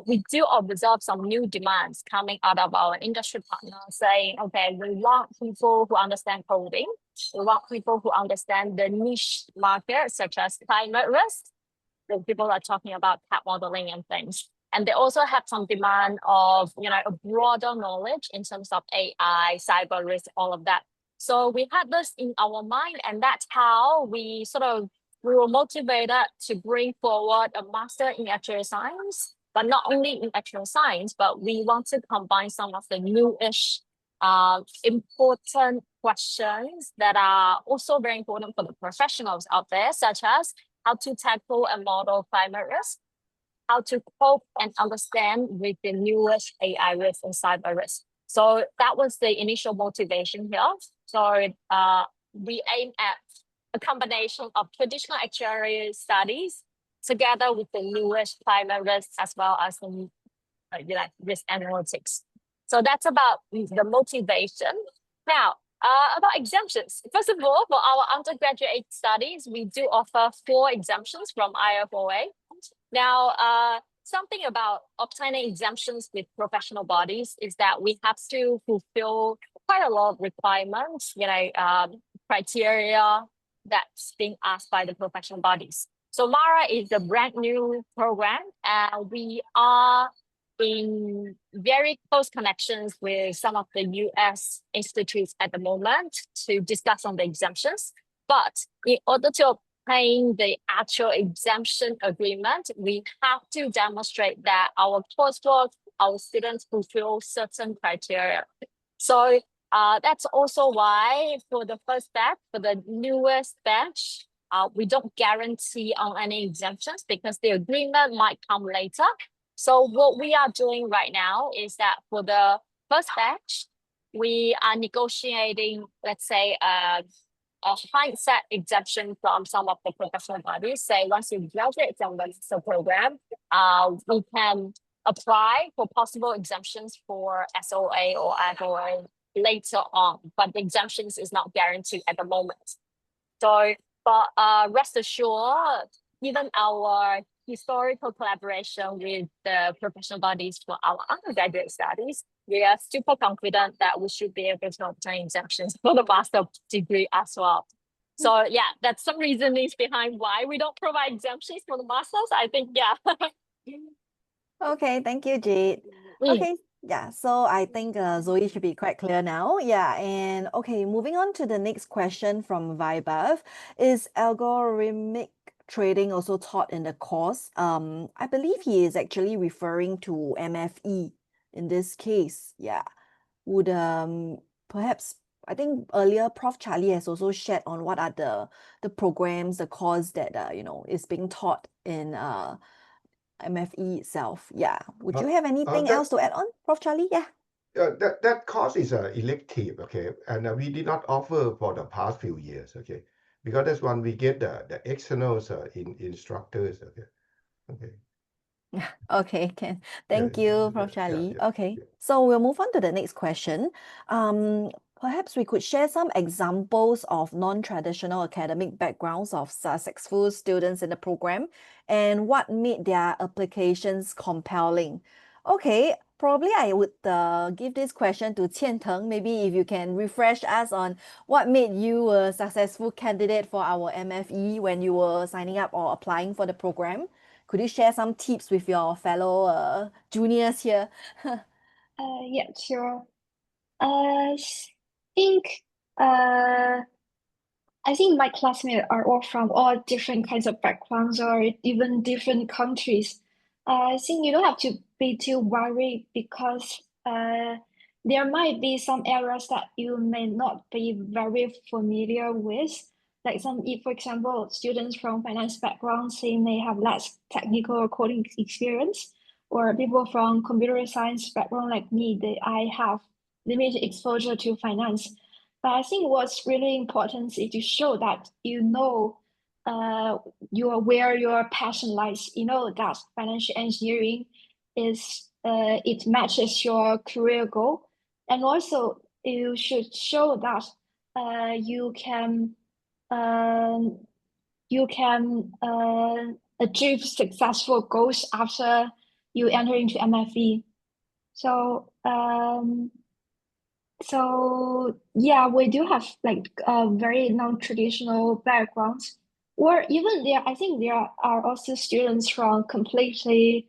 We do observe some new demands coming out of our industry partners saying, okay, we want people who understand coding. We want people who understand the niche market, such as climate risk. The people are talking about cat modeling and things. And they also have some demand of, a broader knowledge in terms of AI, cyber risk, all of that. So we had this in our mind, and that's how we were motivated to bring forward a master in actuarial science, but not only in actuarial science, but we want to combine some of the newish important questions that are also very important for the professionals out there, such as how to tackle and model climate risk, how to cope and understand with the newest AI risk and cyber risk. So that was the initial motivation here. So we aim at a combination of traditional actuarial studies together with the newest climate risk as well as the risk analytics. So that's about the motivation. Now, about exemptions. First of all, for our undergraduate studies, we do offer 4 exemptions from IFOA. Now, something about obtaining exemptions with professional bodies is that we have to fulfill quite a lot of requirements, criteria that's being asked by the professional bodies. So Mara is a brand new program, and we are in very close connections with some of the US institutes at the moment to discuss on the exemptions. But in order to obtain the actual exemption agreement, we have to demonstrate that our coursework, our students fulfill certain criteria. So that's also why for the first batch, for the newest batch, we don't guarantee on any exemptions because the agreement might come later. So what we are doing right now is that for the first batch, we are negotiating, let's say, a hindsight exemption from some of the professional bodies. Say once you graduate from the program, we can apply for possible exemptions for SOA or FOA later on, but the exemptions is not guaranteed at the moment. So, but rest assured, given our historical collaboration with the professional bodies for our undergraduate studies, we are super confident that we should be able to obtain exemptions for the master degree as well. So yeah, that's some reasonings behind why we don't provide exemptions for the masters. I think, yeah. Okay, thank you, Jade. Okay, yeah, so I think Zoe should be quite clear now. Yeah, and okay, moving on to the next question from Vibev. Is algorithmic trading also taught in the course? I believe he is actually referring to MFE in this case. Yeah. Would perhaps I think earlier Prof. Charlie has also shared on what are the programs, the course that is being taught in MFE itself. Yeah. Would you have anything else to add on, Prof. Charlie? Yeah. That course is elective, okay, and we did not offer for the past few years, okay, because that's when we get the external instructors, okay. Okay, thank you, Prof. Charlie. Okay, yeah. so we'll move on to the next question. Perhaps we could share some examples of non-traditional academic backgrounds of successful students in the program and what made their applications compelling. Okay, probably I would give this question to Qian Teng. Maybe if you can refresh us on what made you a successful candidate for our MFE when you were signing up or applying for the program. Could you share some tips with your fellow juniors here? Yeah, sure. I think uh I think my classmates are all from all different kinds of backgrounds or even different countries. I think you don't have to be too worried because there might be some areas that you may not be very familiar with. Like if, for example, students from finance backgrounds, they may have less technical or coding experience, or people from computer science background like me, I have limited exposure to finance. But I think what's really important is to show that you are where your passion lies. You know that financial engineering is it matches your career goal, and also you should show that you can um, achieve successful goals after you enter into MFE. So yeah, we do have like very non-traditional backgrounds, or even I think there are also students from completely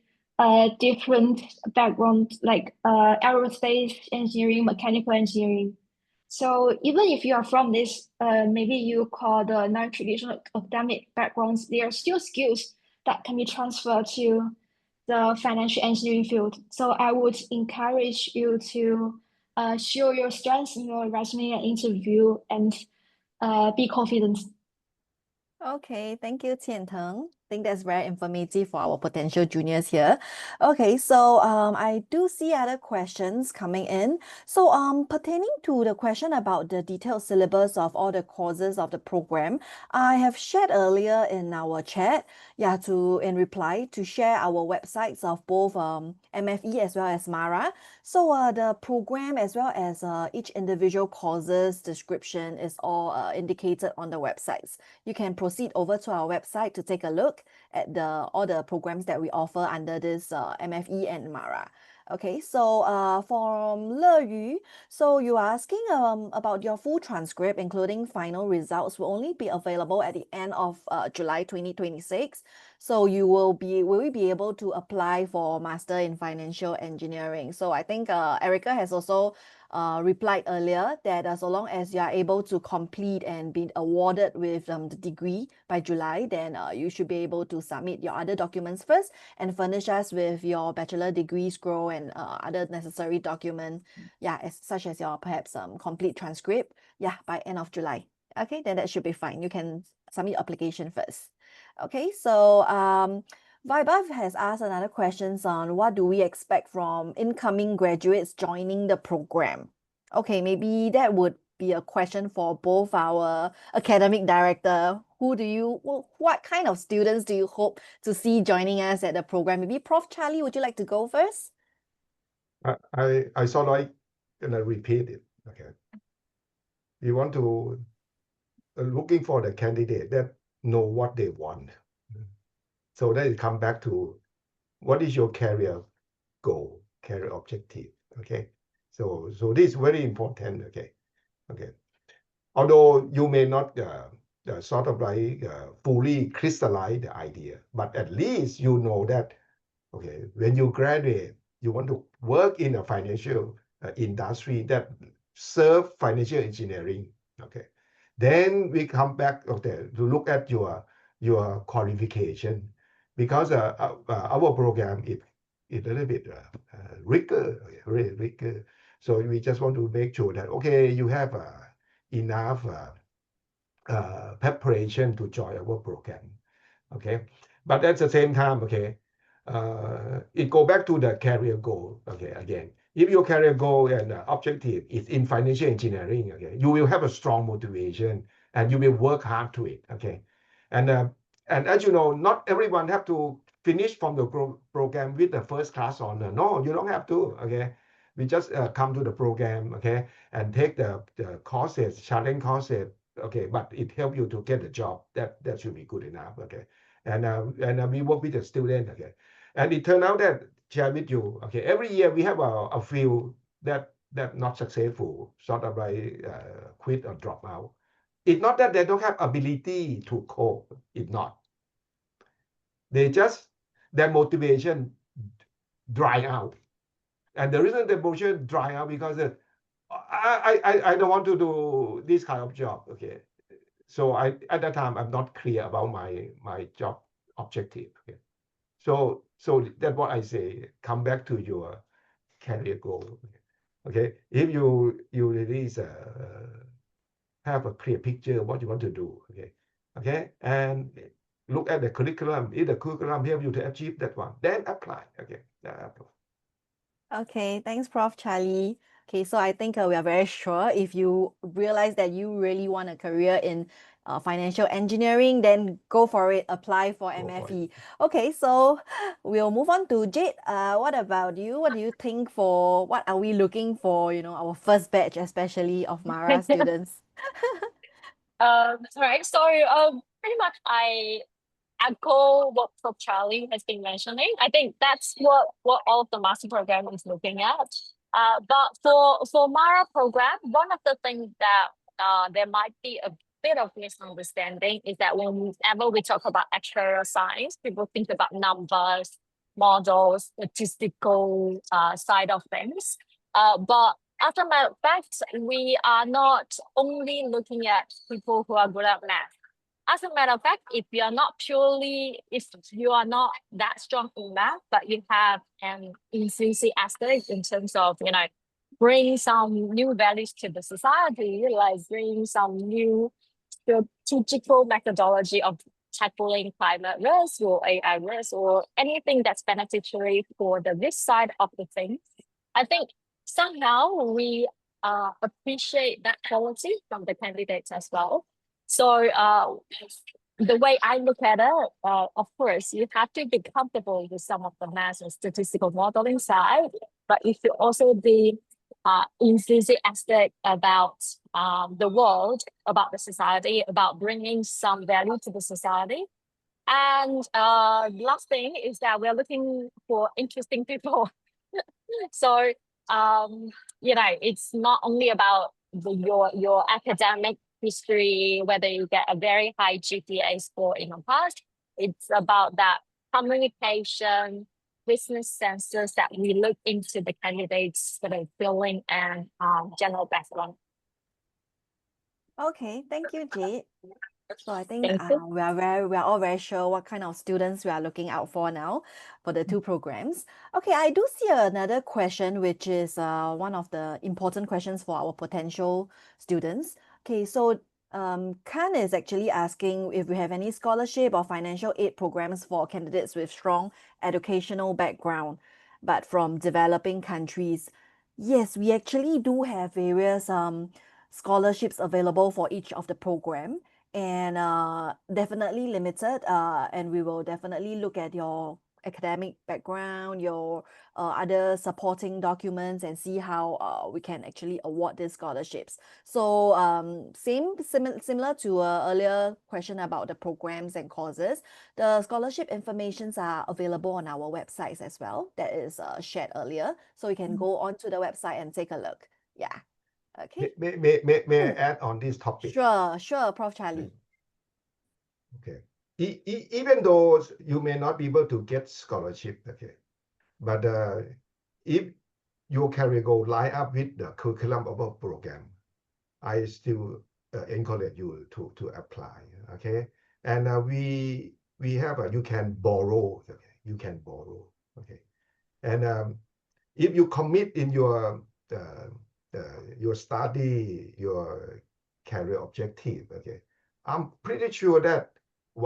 different backgrounds, like aerospace engineering, mechanical engineering. So even if you are from this, maybe you call the non-traditional academic backgrounds, there are still skills that can be transferred to the financial engineering field. So I would encourage you to show your strengths in your resume and interview and be confident. Okay, thank you, Qian Teng. I think that's very informative for our potential juniors here. Okay, so I do see other questions coming in. So pertaining to the question about the detailed syllabus of all the courses of the program, I have shared earlier in our chat, yeah, in reply to share our websites of both MFE as well as MARA. So the program as well as each individual courses description is all indicated on the websites. You can proceed over to our website to take a look at all the programs that we offer under this MFE and MARA. Okay, so from Le Yu, so you are asking about your full transcript, including final results, will only be available at the end of July 2026. So will we be able to apply for Master in Financial Engineering? So I think Erica has also replied earlier that so long as you are able to complete and be awarded with the degree by July, then you should be able to submit your other documents first and furnish us with your bachelor degree scroll and other necessary documents, yeah, such as your perhaps complete transcript, yeah, by end of July. Okay, then that should be fine. You can submit your application first. Okay, so Vaibhav has asked another questions on what do we expect from incoming graduates joining the program. Okay, maybe that would be a question for both our academic director, what kind of students do you hope to see joining us at the program? Maybe Prof. Charlie, would you like to go first? I sort of like gonna repeat it. Okay. We want to looking for the candidate that know what they want. So that it come back to what is your career goal, career objective. Okay. So this is very important. Okay. Okay. Although you may not sort of like fully crystallize the idea, but at least you know that, okay, when you graduate, you want to work in a financial industry that serve financial engineering. Okay, then we come back, okay, to look at your qualification, because our program is a little bit rigor, really rigor. So we just want to make sure that, okay, you have enough preparation to join our program. Okay, but at the same time, okay, it go back to the career goal. Okay, again, if your career goal and objective is in financial engineering, okay, you will have a strong motivation and you will work hard to it. Okay, and as you know, not everyone have to finish from the program with the first class honor. No, you don't have to. Okay, we just come to the program, okay, and take the courses, challenge courses. Okay, but it helps you to get a job. That should be good enough. Okay, and we work with the student. Okay, and it turned out that, share with you. Okay, every year we have a few that not successful, sort of like quit or drop out. It's not that they don't have ability to cope. It's not. They just, their motivation dry out, and the reason the motivation dry out because I don't want to do this kind of job. Okay, so at that time I'm not clear about my job objective. Okay? So that's what I say. Come back to your career goal. Okay, if you really have a clear picture of what you want to do. Okay, and look at the curriculum. If the curriculum help you to achieve that one, then apply. Okay, apply. Okay, thanks, Prof. Charlie. Okay, so I think we are very sure if you realize that you really want a career in financial engineering, then go for it, apply for MFE. Okay, so we'll move on to Jade. What about you? What do you think what are we looking for, our first batch, especially of Mara students? All right. So pretty much I echo what Prof. Charlie has been mentioning. I think that's what all of the master program is looking at. But for Mara program, one of the things that there might be a bit of misunderstanding is that whenever we talk about actuarial science, people think about numbers, models, statistical side of things. But as a matter of fact, we are not only looking at people who are good at math. As a matter of fact, if you are not that strong in math, but you have an enthusiastic in terms of, bring some new values to the society, like bring some new strategical methodology of tackling climate risk or AI risk or anything that's beneficiary for the risk side of the thing. I think somehow we appreciate that quality from the candidates as well. So the way I look at it, of course, you have to be comfortable with some of the math and statistical modeling side, but you should also be enthusiastic about the world, about the society, about bringing some value to the society. And last thing is that we're looking for interesting people. So it's not only about your academic history, whether you get a very high GPA score in the past. It's about that communication, business senses that we look into the candidates' sort of feeling and general background. Okay, thank you, Jade. So I think Thank you. we are all very sure what kind of students we are looking out for now for the two programs. Okay, I do see another question, which is one of the important questions for our potential students. Okay, so Khan is actually asking if we have any scholarship or financial aid programs for candidates with strong educational background, but from developing countries. Yes, we actually do have various scholarships available for each of the program. and definitely limited. And we will definitely look at your academic background, your other supporting documents, and see how we can actually award these scholarships. So similar to earlier question about the programs and courses, the scholarship informations are available on our websites as well. That is shared earlier, so you can go onto the website and take a look. Yeah. Okay. May I add on this topic? Sure, Prof. Charlie. Okay. Even though you may not be able to get scholarship, okay, but if your career goal line up with the curriculum of a program, I still encourage you to apply. Okay, and we have you can borrow. Okay, you can borrow. Okay, and if you commit in your study, your career objective, okay, I'm pretty sure that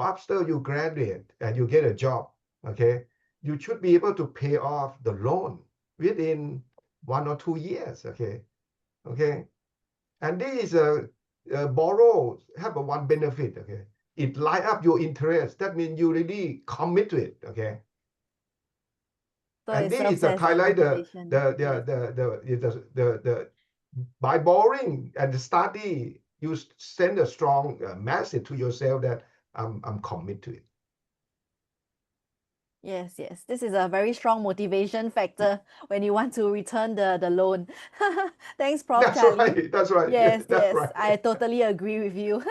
after you graduate and you get a job, okay, you should be able to pay off the loan within 1 or 2 years, okay, and this is a borrow have a one benefit, okay, it light up your interest. That means you really commit to it, okay. So And it this is serves the as a highlight motivation. Yes. the by borrowing and study, you send a strong message to yourself that I'm committed to it. Yes, this is a very strong motivation factor when you want to return the loan. Thanks, Prof. That's Charlie. right. That's right. Yes, That's right. I totally agree with you.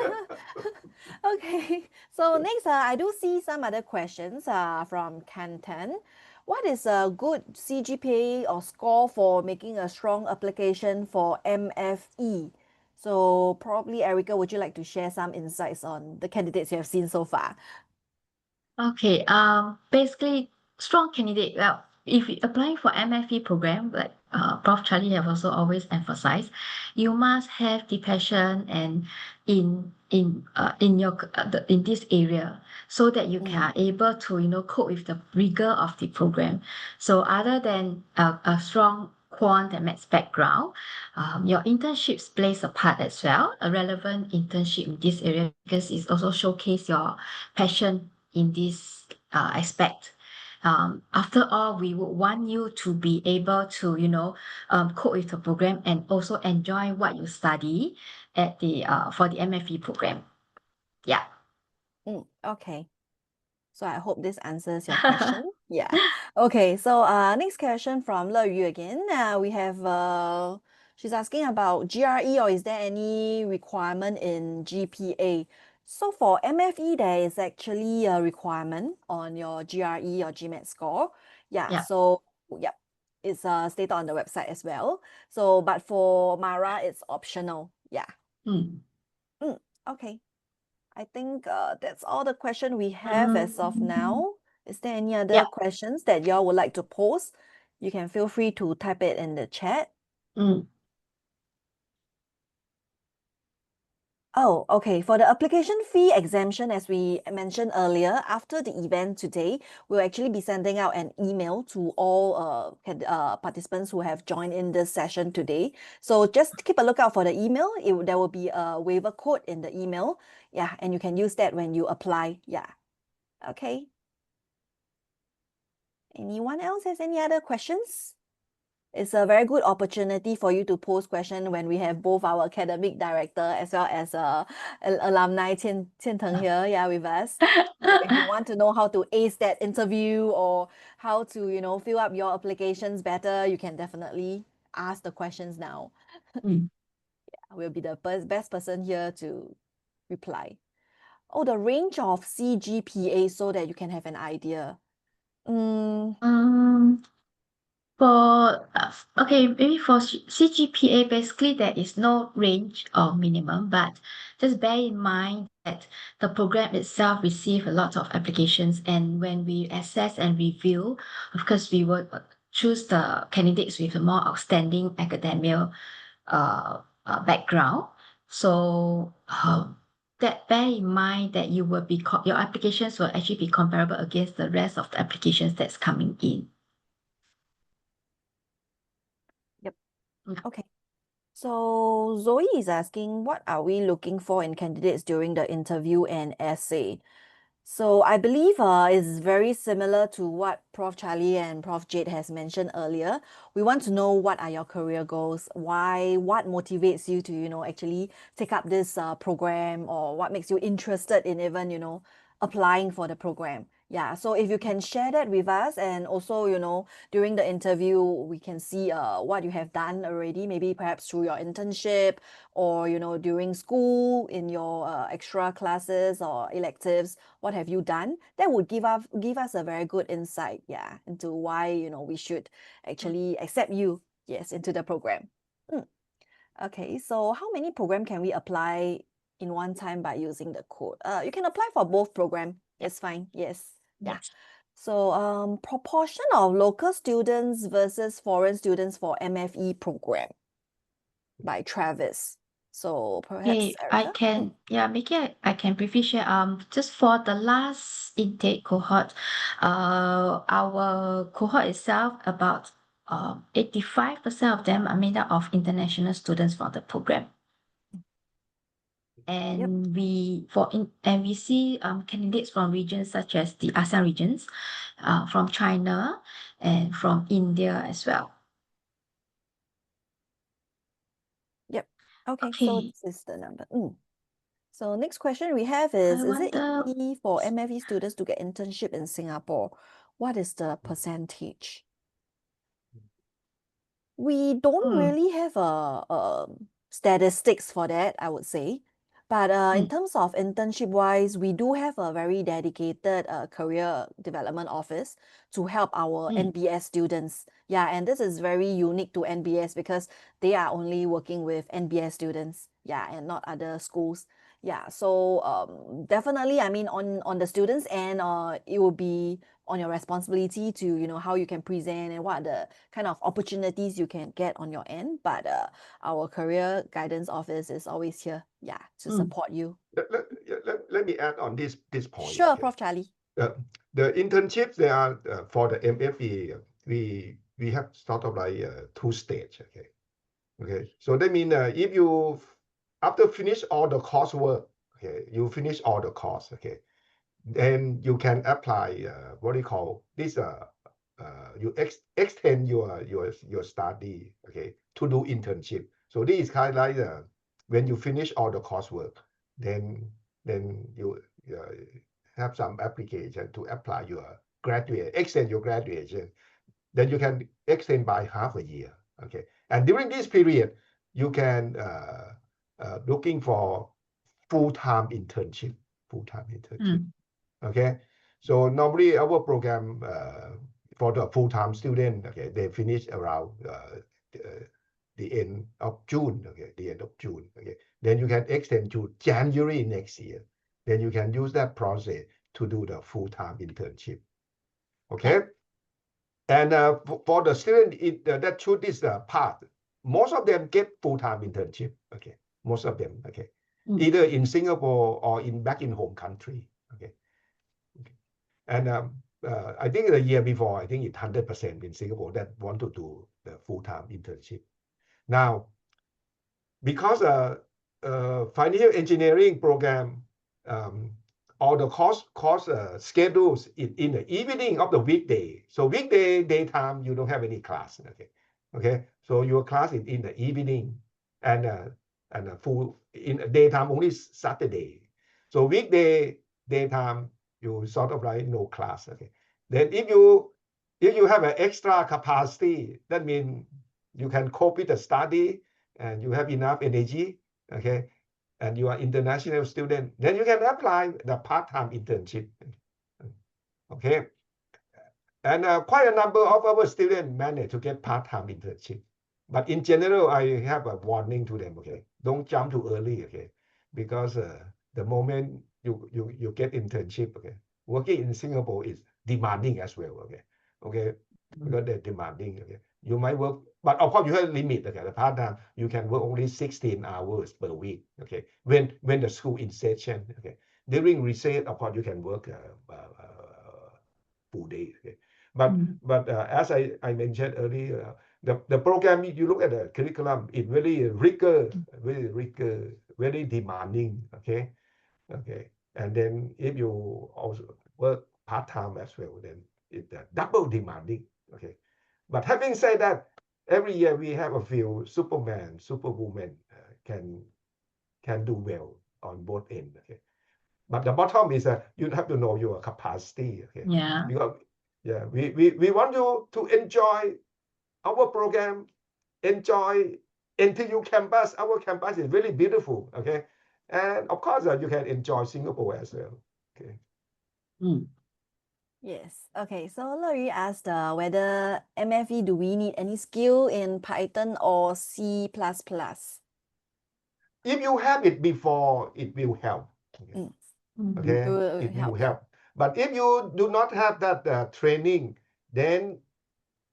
Okay, so next, I do see some other questions from Canton. What is a good CGPA or score for making a strong application for MFE? So probably, Erica, would you like to share some insights on the candidates you have seen so far? Okay, basically, strong candidate. Well, if you applying for MFE program, like Prof. Charlie have also always emphasized, you must have the passion and in your in this area, so that you can able to cope with the rigor of the program. So other than a strong quant and maths background, your internships plays a part as well, a relevant internship in this area, because it also showcase your passion in this aspect. After all, we would want you to be able to cope with the program and also enjoy what you study at the for the MFE program. Yeah. Okay. So I hope this answers your question. Yeah. Okay. So next question from Le Yu again. We have she's asking about GRE, or is there any requirement in GPA? So for MFE, there is actually a requirement on your GRE or GMAT score. Yeah. Yeah. So yeah, it's stated on the website as well. So but for Mara, it's optional. Yeah. Okay. I think that's all the question we have as of now. Is there any other Yeah. questions that y'all would like to pose? You can feel free to type it in the chat. Oh, okay. For the application fee exemption, as we mentioned earlier, after the event today, we'll actually be sending out an email to all participants who have joined in this session today. So just keep a lookout for the email. There will be a waiver code in the email. Yeah, and you can use that when you apply. Yeah. Okay. Anyone else has any other questions? It's a very good opportunity for you to pose questions when we have both our academic director as well as alumni Qian Teng here, yeah, with us. So if you want to know how to ace that interview or how to, fill up your applications better, you can definitely ask the questions now. Yeah, we'll be the best person here to reply. Oh, the range of CGPA so that you can have an idea. Maybe for CGPA, basically there is no range or minimum, but just bear in mind that the program itself receives a lot of applications, and when we assess and review, of course, we will choose the candidates with a more outstanding academic background. So that bear in mind that you will be your applications will actually be comparable against the rest of the applications that's coming in. Yep. Okay. So Zoe is asking, what are we looking for in candidates during the interview and essay? So I believe it's very similar to what Prof. Charlie and Prof. Jade has mentioned earlier. We want to know what are your career goals, why, what motivates you to, actually take up this program, or what makes you interested in even, applying for the program. Yeah, so if you can share that with us, and also, during the interview, we can see what you have done already, maybe perhaps through your internship or, during school in your extra classes or electives, what have you done? That would give us a very good insight, yeah, into why, we should actually accept you, yes, into the program. Okay, so how many program can we apply in one time by using the code? You can apply for both program. It's fine. Yes. Yeah. Yes. So proportion of local students versus foreign students for MFE program by Travis. So perhaps Erica? Maybe I can briefly share. Just for the last intake cohort, our cohort itself, about 85% of them are made up of international students for the program. And we see candidates from regions such as the ASEAN regions, from China and from India as well. Yep. Okay, so Okay. this is the number. So next question we have is it wonder- easy for MFE students to get internship in Singapore? What is the percentage? We don't really have a statistics for that, I would say. But in terms of internship wise, we do have a very dedicated career development office to help our NBS students. Yeah, and this is very unique to NBS because they are only working with NBS students, yeah, and not other schools. Yeah, so definitely, I mean, on the students' end, it will be on your responsibility to, how you can present and what are the kind of opportunities you can get on your end. But our career guidance office is always here, yeah, to support you. Let me add on this point. Sure, okay. Prof. Charlie. The internships, they are for the MFE, we have sort of like two stage. Okay. So that means if you after finish all the coursework, okay, you finish all the course, okay, then you can apply what do you call this? You extend your study, okay, to do internship. So this is kind of like when you finish all the coursework, then you have some application to apply your extend your graduation. Then you can extend by half a year, okay. And during this period, you can looking for full-time internship. Okay. So normally our program for the full-time student, okay, they finish around the end of June, okay, the end of June, okay. Then you can extend to January next year. Then you can use that process to do the full-time internship, okay. And for the student that choose this path, most of them get full-time internship, okay. Most of them, okay, either in Singapore or back in home country, okay. And I think the year before, I think it's 100% in Singapore that want to do the full-time internship. Now, because financial engineering program, all the course schedules in the evening of the weekday. So weekday daytime you don't have any class. Okay. So your class is in the evening, and full in daytime only Saturday. So weekday daytime you sort of like no class. Okay. Then if you have an extra capacity, that means you can cope with the study and you have enough energy, okay, and you are international student, then you can apply the part-time internship, okay. And quite a number of our students manage to get part-time internship. But in general, I have a warning to them, okay, don't jump too early, okay, because the moment you get internship, okay, working in Singapore is demanding as well, okay, because they're demanding, okay. You might work, but of course you have a limit, okay. The part-time, you can work only 16 hours per week, okay, when the school in session, okay. During recess, of course, you can work full day, okay. But as I mentioned earlier, the program, you look at the curriculum, it's very rigor, very demanding. Okay. And then if you also work part-time as well, then it's double demanding. Okay. But having said that, every year we have a few Superman, Superwoman can do well on both ends. Okay. But the bottom is you have to know your capacity. Okay. Yeah. Because we want you to enjoy our program, enjoy NTU campus. Our campus is really beautiful. Okay. And of course, you can enjoy Singapore as well. Okay. Yes. Okay. So Larry asked whether MFE, do we need any skill in Python or C++? If you have it before, it will help. Okay. Okay. It will It will help. help. But if you do not have that training, then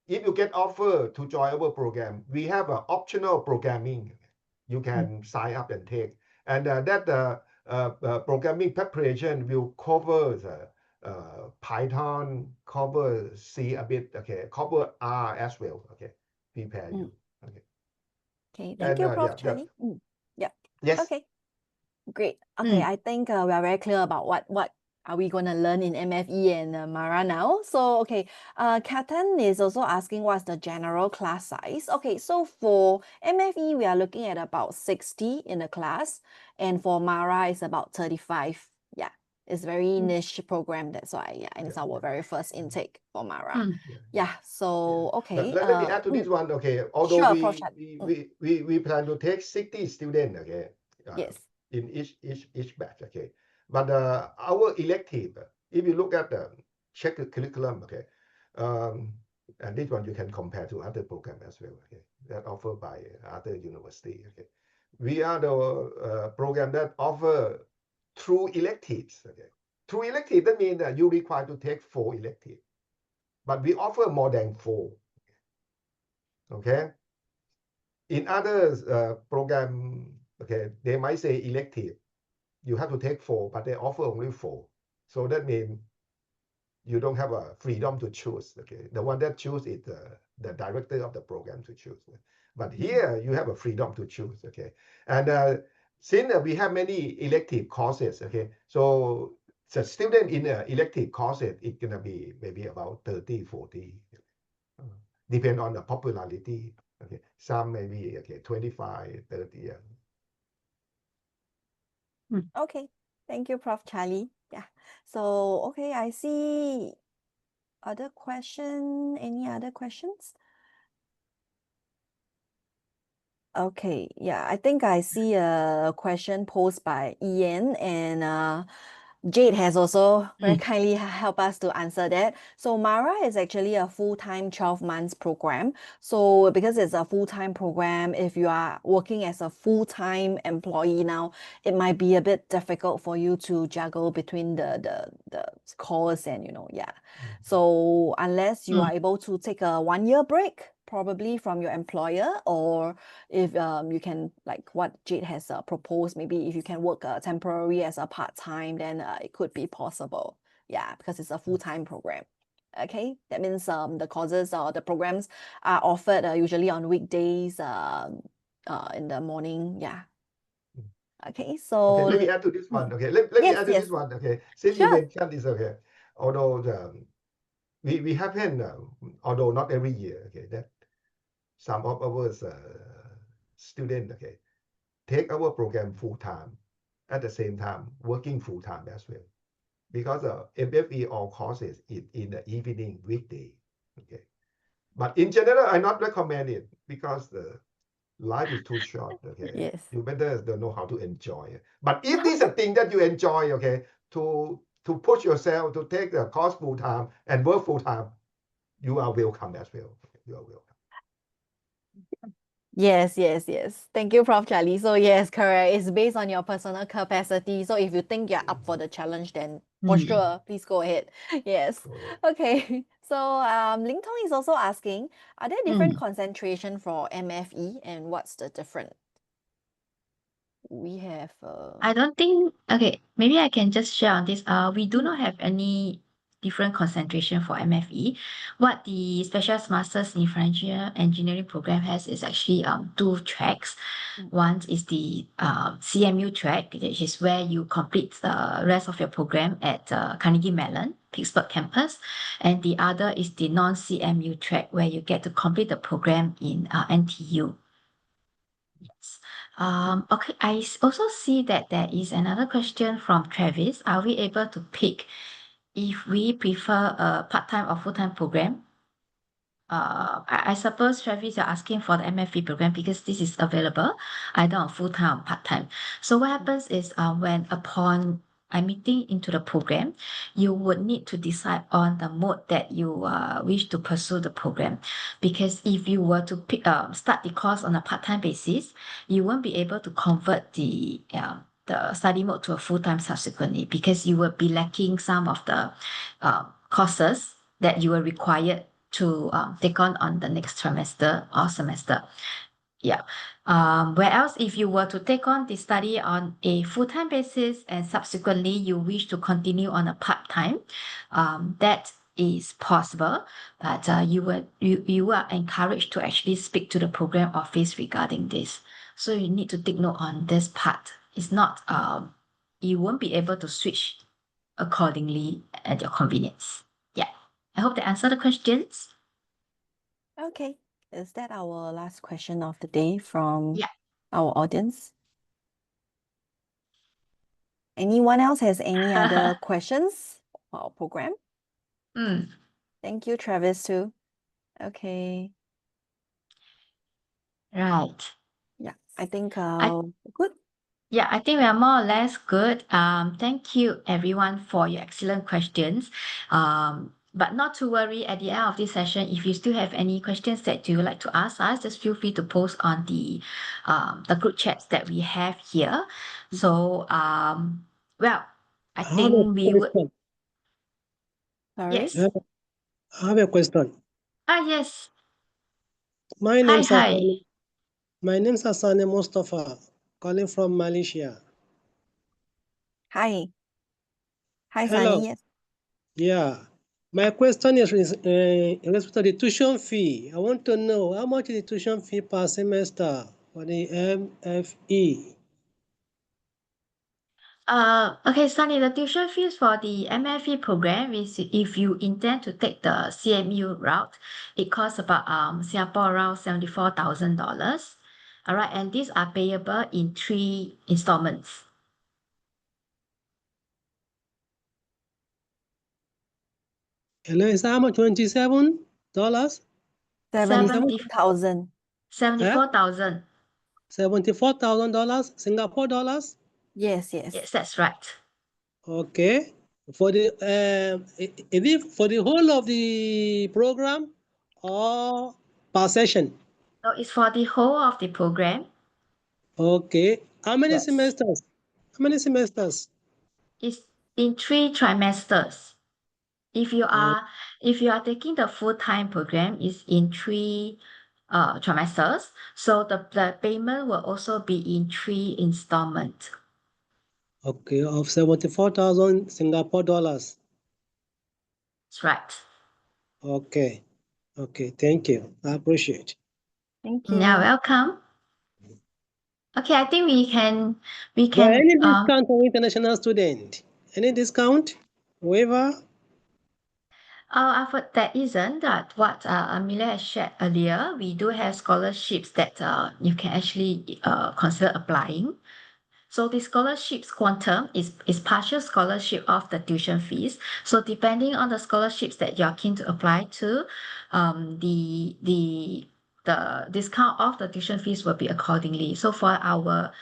if you get offer to join our program, we have an optional programming. You can sign up and take. And that programming preparation will cover the Python, cover C a bit, okay, cover R as well, okay, prepare you. Okay. Okay, thank you, Prof. Yeah, Charlie. Yeah. yes. Okay, great. Okay, I think we are very clear about what are we going to learn in MFE and Mara now. So, okay, Katan is also asking what's the general class size. Okay, so for MFE, we are looking at about 60 in the class, and for Mara, it's about 35. Yeah, it's very niche program. That's why, yeah, and it's our very first intake for Mara. Yeah, so, okay. Let me add to this one, okay. Although sure, Prof. Charlie. we plan to take 60 students, okay. Yes. In each batch, okay. But our elective, if you look at the check curriculum, okay, and this one you can compare to other programs as well, okay, that offered by other university, okay. We are the program that offer through electives, okay. Through elective, that means that you require to take 4 electives, but we offer more than 4, okay. In other program, okay, they might say elective, you have to take 4, but they offer only 4. So that means you don't have a freedom to choose. Okay, the one that choose is the director of the program to choose. But here you have a freedom to choose. Okay, and since we have many elective courses. Okay, so the student in elective courses, it's gonna be maybe about 30, 40. Depend on the popularity. Okay, some maybe 25, 30. Yeah. Okay, thank you, Prof. Charlie. Yeah. So, okay, I see other question. Any other questions? Okay, yeah, I think I see a question posed by Ian, and Jade has also very kindly helped us to answer that. So Mara is actually a full-time 12 months program. So because it's a full-time program, if you are working as a full-time employee now, it might be a bit difficult for you to juggle between the course and yeah. So unless you are able to take a 1-year break, probably from your employer, or if you can, like what Jade has proposed, maybe if you can work temporary as a part-time, then it could be possible. Yeah, because it's a full-time program. Okay, that means the courses or the programs are offered usually on weekdays in the morning. Yeah. Okay, so okay, let me add to this one. Okay, let me add to this one. Okay, since you mentioned this, okay, although we happen, although not every year, okay, that some of our students, okay, take our program full time, at the same time working full time as well, because MFE all courses in the evening weekday. Okay, but in general, I not recommend it because the life is too short. Okay, yes, you better know how to enjoy it. But if this is a thing that you enjoy, okay, to push yourself to take the course full time and work full time, you are welcome as well. You are welcome. Yes. Thank you, Prof. Charlie. So yes, correct. It's based on your personal capacity. So if you think you're up for the challenge, then for sure, please go ahead. Yes. Okay. So Ling Tong is also asking, are there different concentration for MFE, and what's the difference? We have I don't think, okay, maybe I can just share on this. We do not have any different concentration for MFE. What the Specialist Masters in Financial Engineering program has is actually 2 tracks. One is the CMU track, which is where you complete the rest of your program at Carnegie Mellon, Pittsburgh campus. And the other is the non-CMU track, where you get to complete the program in NTU. Yes. Okay, I also see that there is another question from Travis. Are we able to pick if we prefer a part-time or full-time program? I suppose, Travis, you're asking for the MFE program because this is available either on full-time or part-time. So what happens is when upon admitting into the program, you would need to decide on the mode that you wish to pursue the program. Because if you were to start the course on a part-time basis, you won't be able to convert the study mode to a full-time subsequently, because you will be lacking some of the courses that you were required to take on the next trimester or semester. Yeah. Whereas if you were to take on the study on a full-time basis and subsequently you wish to continue on a part-time, that is possible, but you are encouraged to actually speak to the program office regarding this. So you need to take note on this part. It's not you won't be able to switch accordingly at your convenience. Yeah. I hope that answered the questions. Okay. Is that our last question of the day from Yeah. our audience? Anyone else has any other questions for our program? Thank you, Travis, too. Okay. Right. Yeah, I think good. Yeah, I think we are more or less good. Thank you everyone for your excellent questions. But not to worry, at the end of this session, if you still have any questions that you would like to ask us, just feel free to post on the group chats that we have here. So well, I think we would. Sorry? Yes. I have a question. Yes. My Hi, name's hi. Hassan Mustafa, calling from Malaysia. Hi. Hi, Hello. Sunny. Yes. Yeah. My question is in respect to the tuition fee. I want to know how much is the tuition fee per semester for the MFE? Okay, Sunny, the tuition fees for the MFE program is, if you intend to take the CMU route, it costs about Singapore around $74,000. All right, and these are payable in 3 installments. Hello, is that how much? $27? 70,000. 74,000. $74,000 Singapore dollars? Yes, yes. Yes, that's right. Okay. For the is it for the whole of the program or per session? So it's for the whole of the program. Okay. How many Yes. semesters? How many semesters? It's in 3 trimesters. If you are taking the full-time program, it's in 3 trimesters. So the payment will also be in 3 installments. Okay, of 74,000 Singapore dollars. That's right. Okay. Okay, thank you. I appreciate. Thank you. You're welcome. Okay, I think we can Any discount for international student? Any discount? Waiver? there isn't, that what Amelia has shared earlier. We do have scholarships that you can actually consider applying. So the scholarships quantum is partial scholarship of the tuition fees. So depending on the scholarships that you're keen to apply to, the discount of the tuition fees will be accordingly. So for our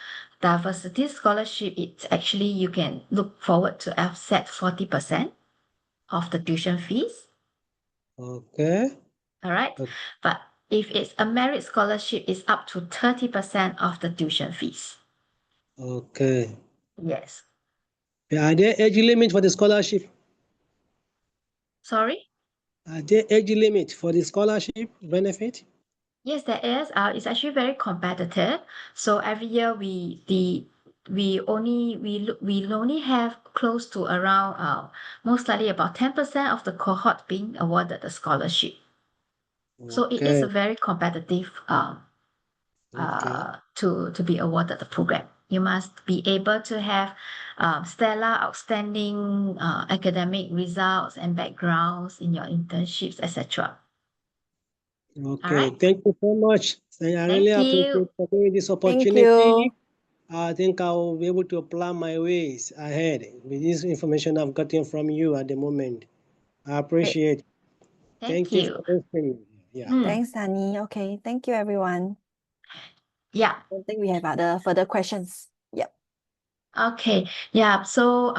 diversity scholarship, it's actually, you can look forward to offset 40% of the tuition fees. Okay. All right. Okay. But if it's a merit scholarship, it's up to 30% of the tuition fees. Okay. Yes. Are there age limit for the scholarship? Sorry? Are there age limit for the scholarship benefit? Yes, there is. It's actually very competitive. So every year the we only have close to around most likely about 10% of the cohort being awarded the scholarship. So it is Okay. a very competitive Okay. to be awarded the program. You must be able to have stellar, outstanding academic results and backgrounds in your internships, etc. All Okay. right. Thank you so much. I really Thank you. appreciate for me this Thank opportunity. you. I think I will be able to plan my ways ahead with this information I've gotten from you at the moment. I Great. appreciate. Thank Thank you for you. listening. Yeah. Thanks, Sunny. Okay, thank you, everyone. Yeah. I don't think we have other further questions. Yep. Okay. Yeah. So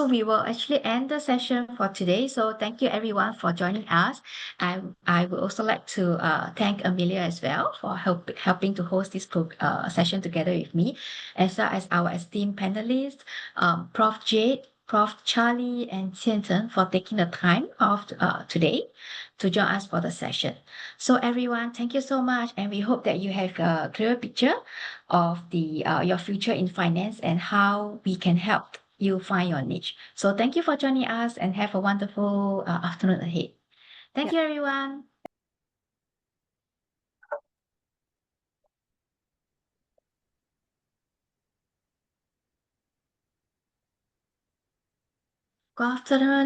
we will actually end the session for today. So thank you everyone for joining us. I would also like to thank Amelia as well for helping to host this session together with me, as well as our esteemed panelists, Prof. Jade, Prof. Charlie, and Qianzhen for taking the time of today to join us for the session. So everyone, thank you so much, and we hope that you have a clearer picture of your future in finance and how we can help you find your niche. So thank you for joining us and have a wonderful afternoon ahead. Thank Yep. you, everyone. Good afternoon.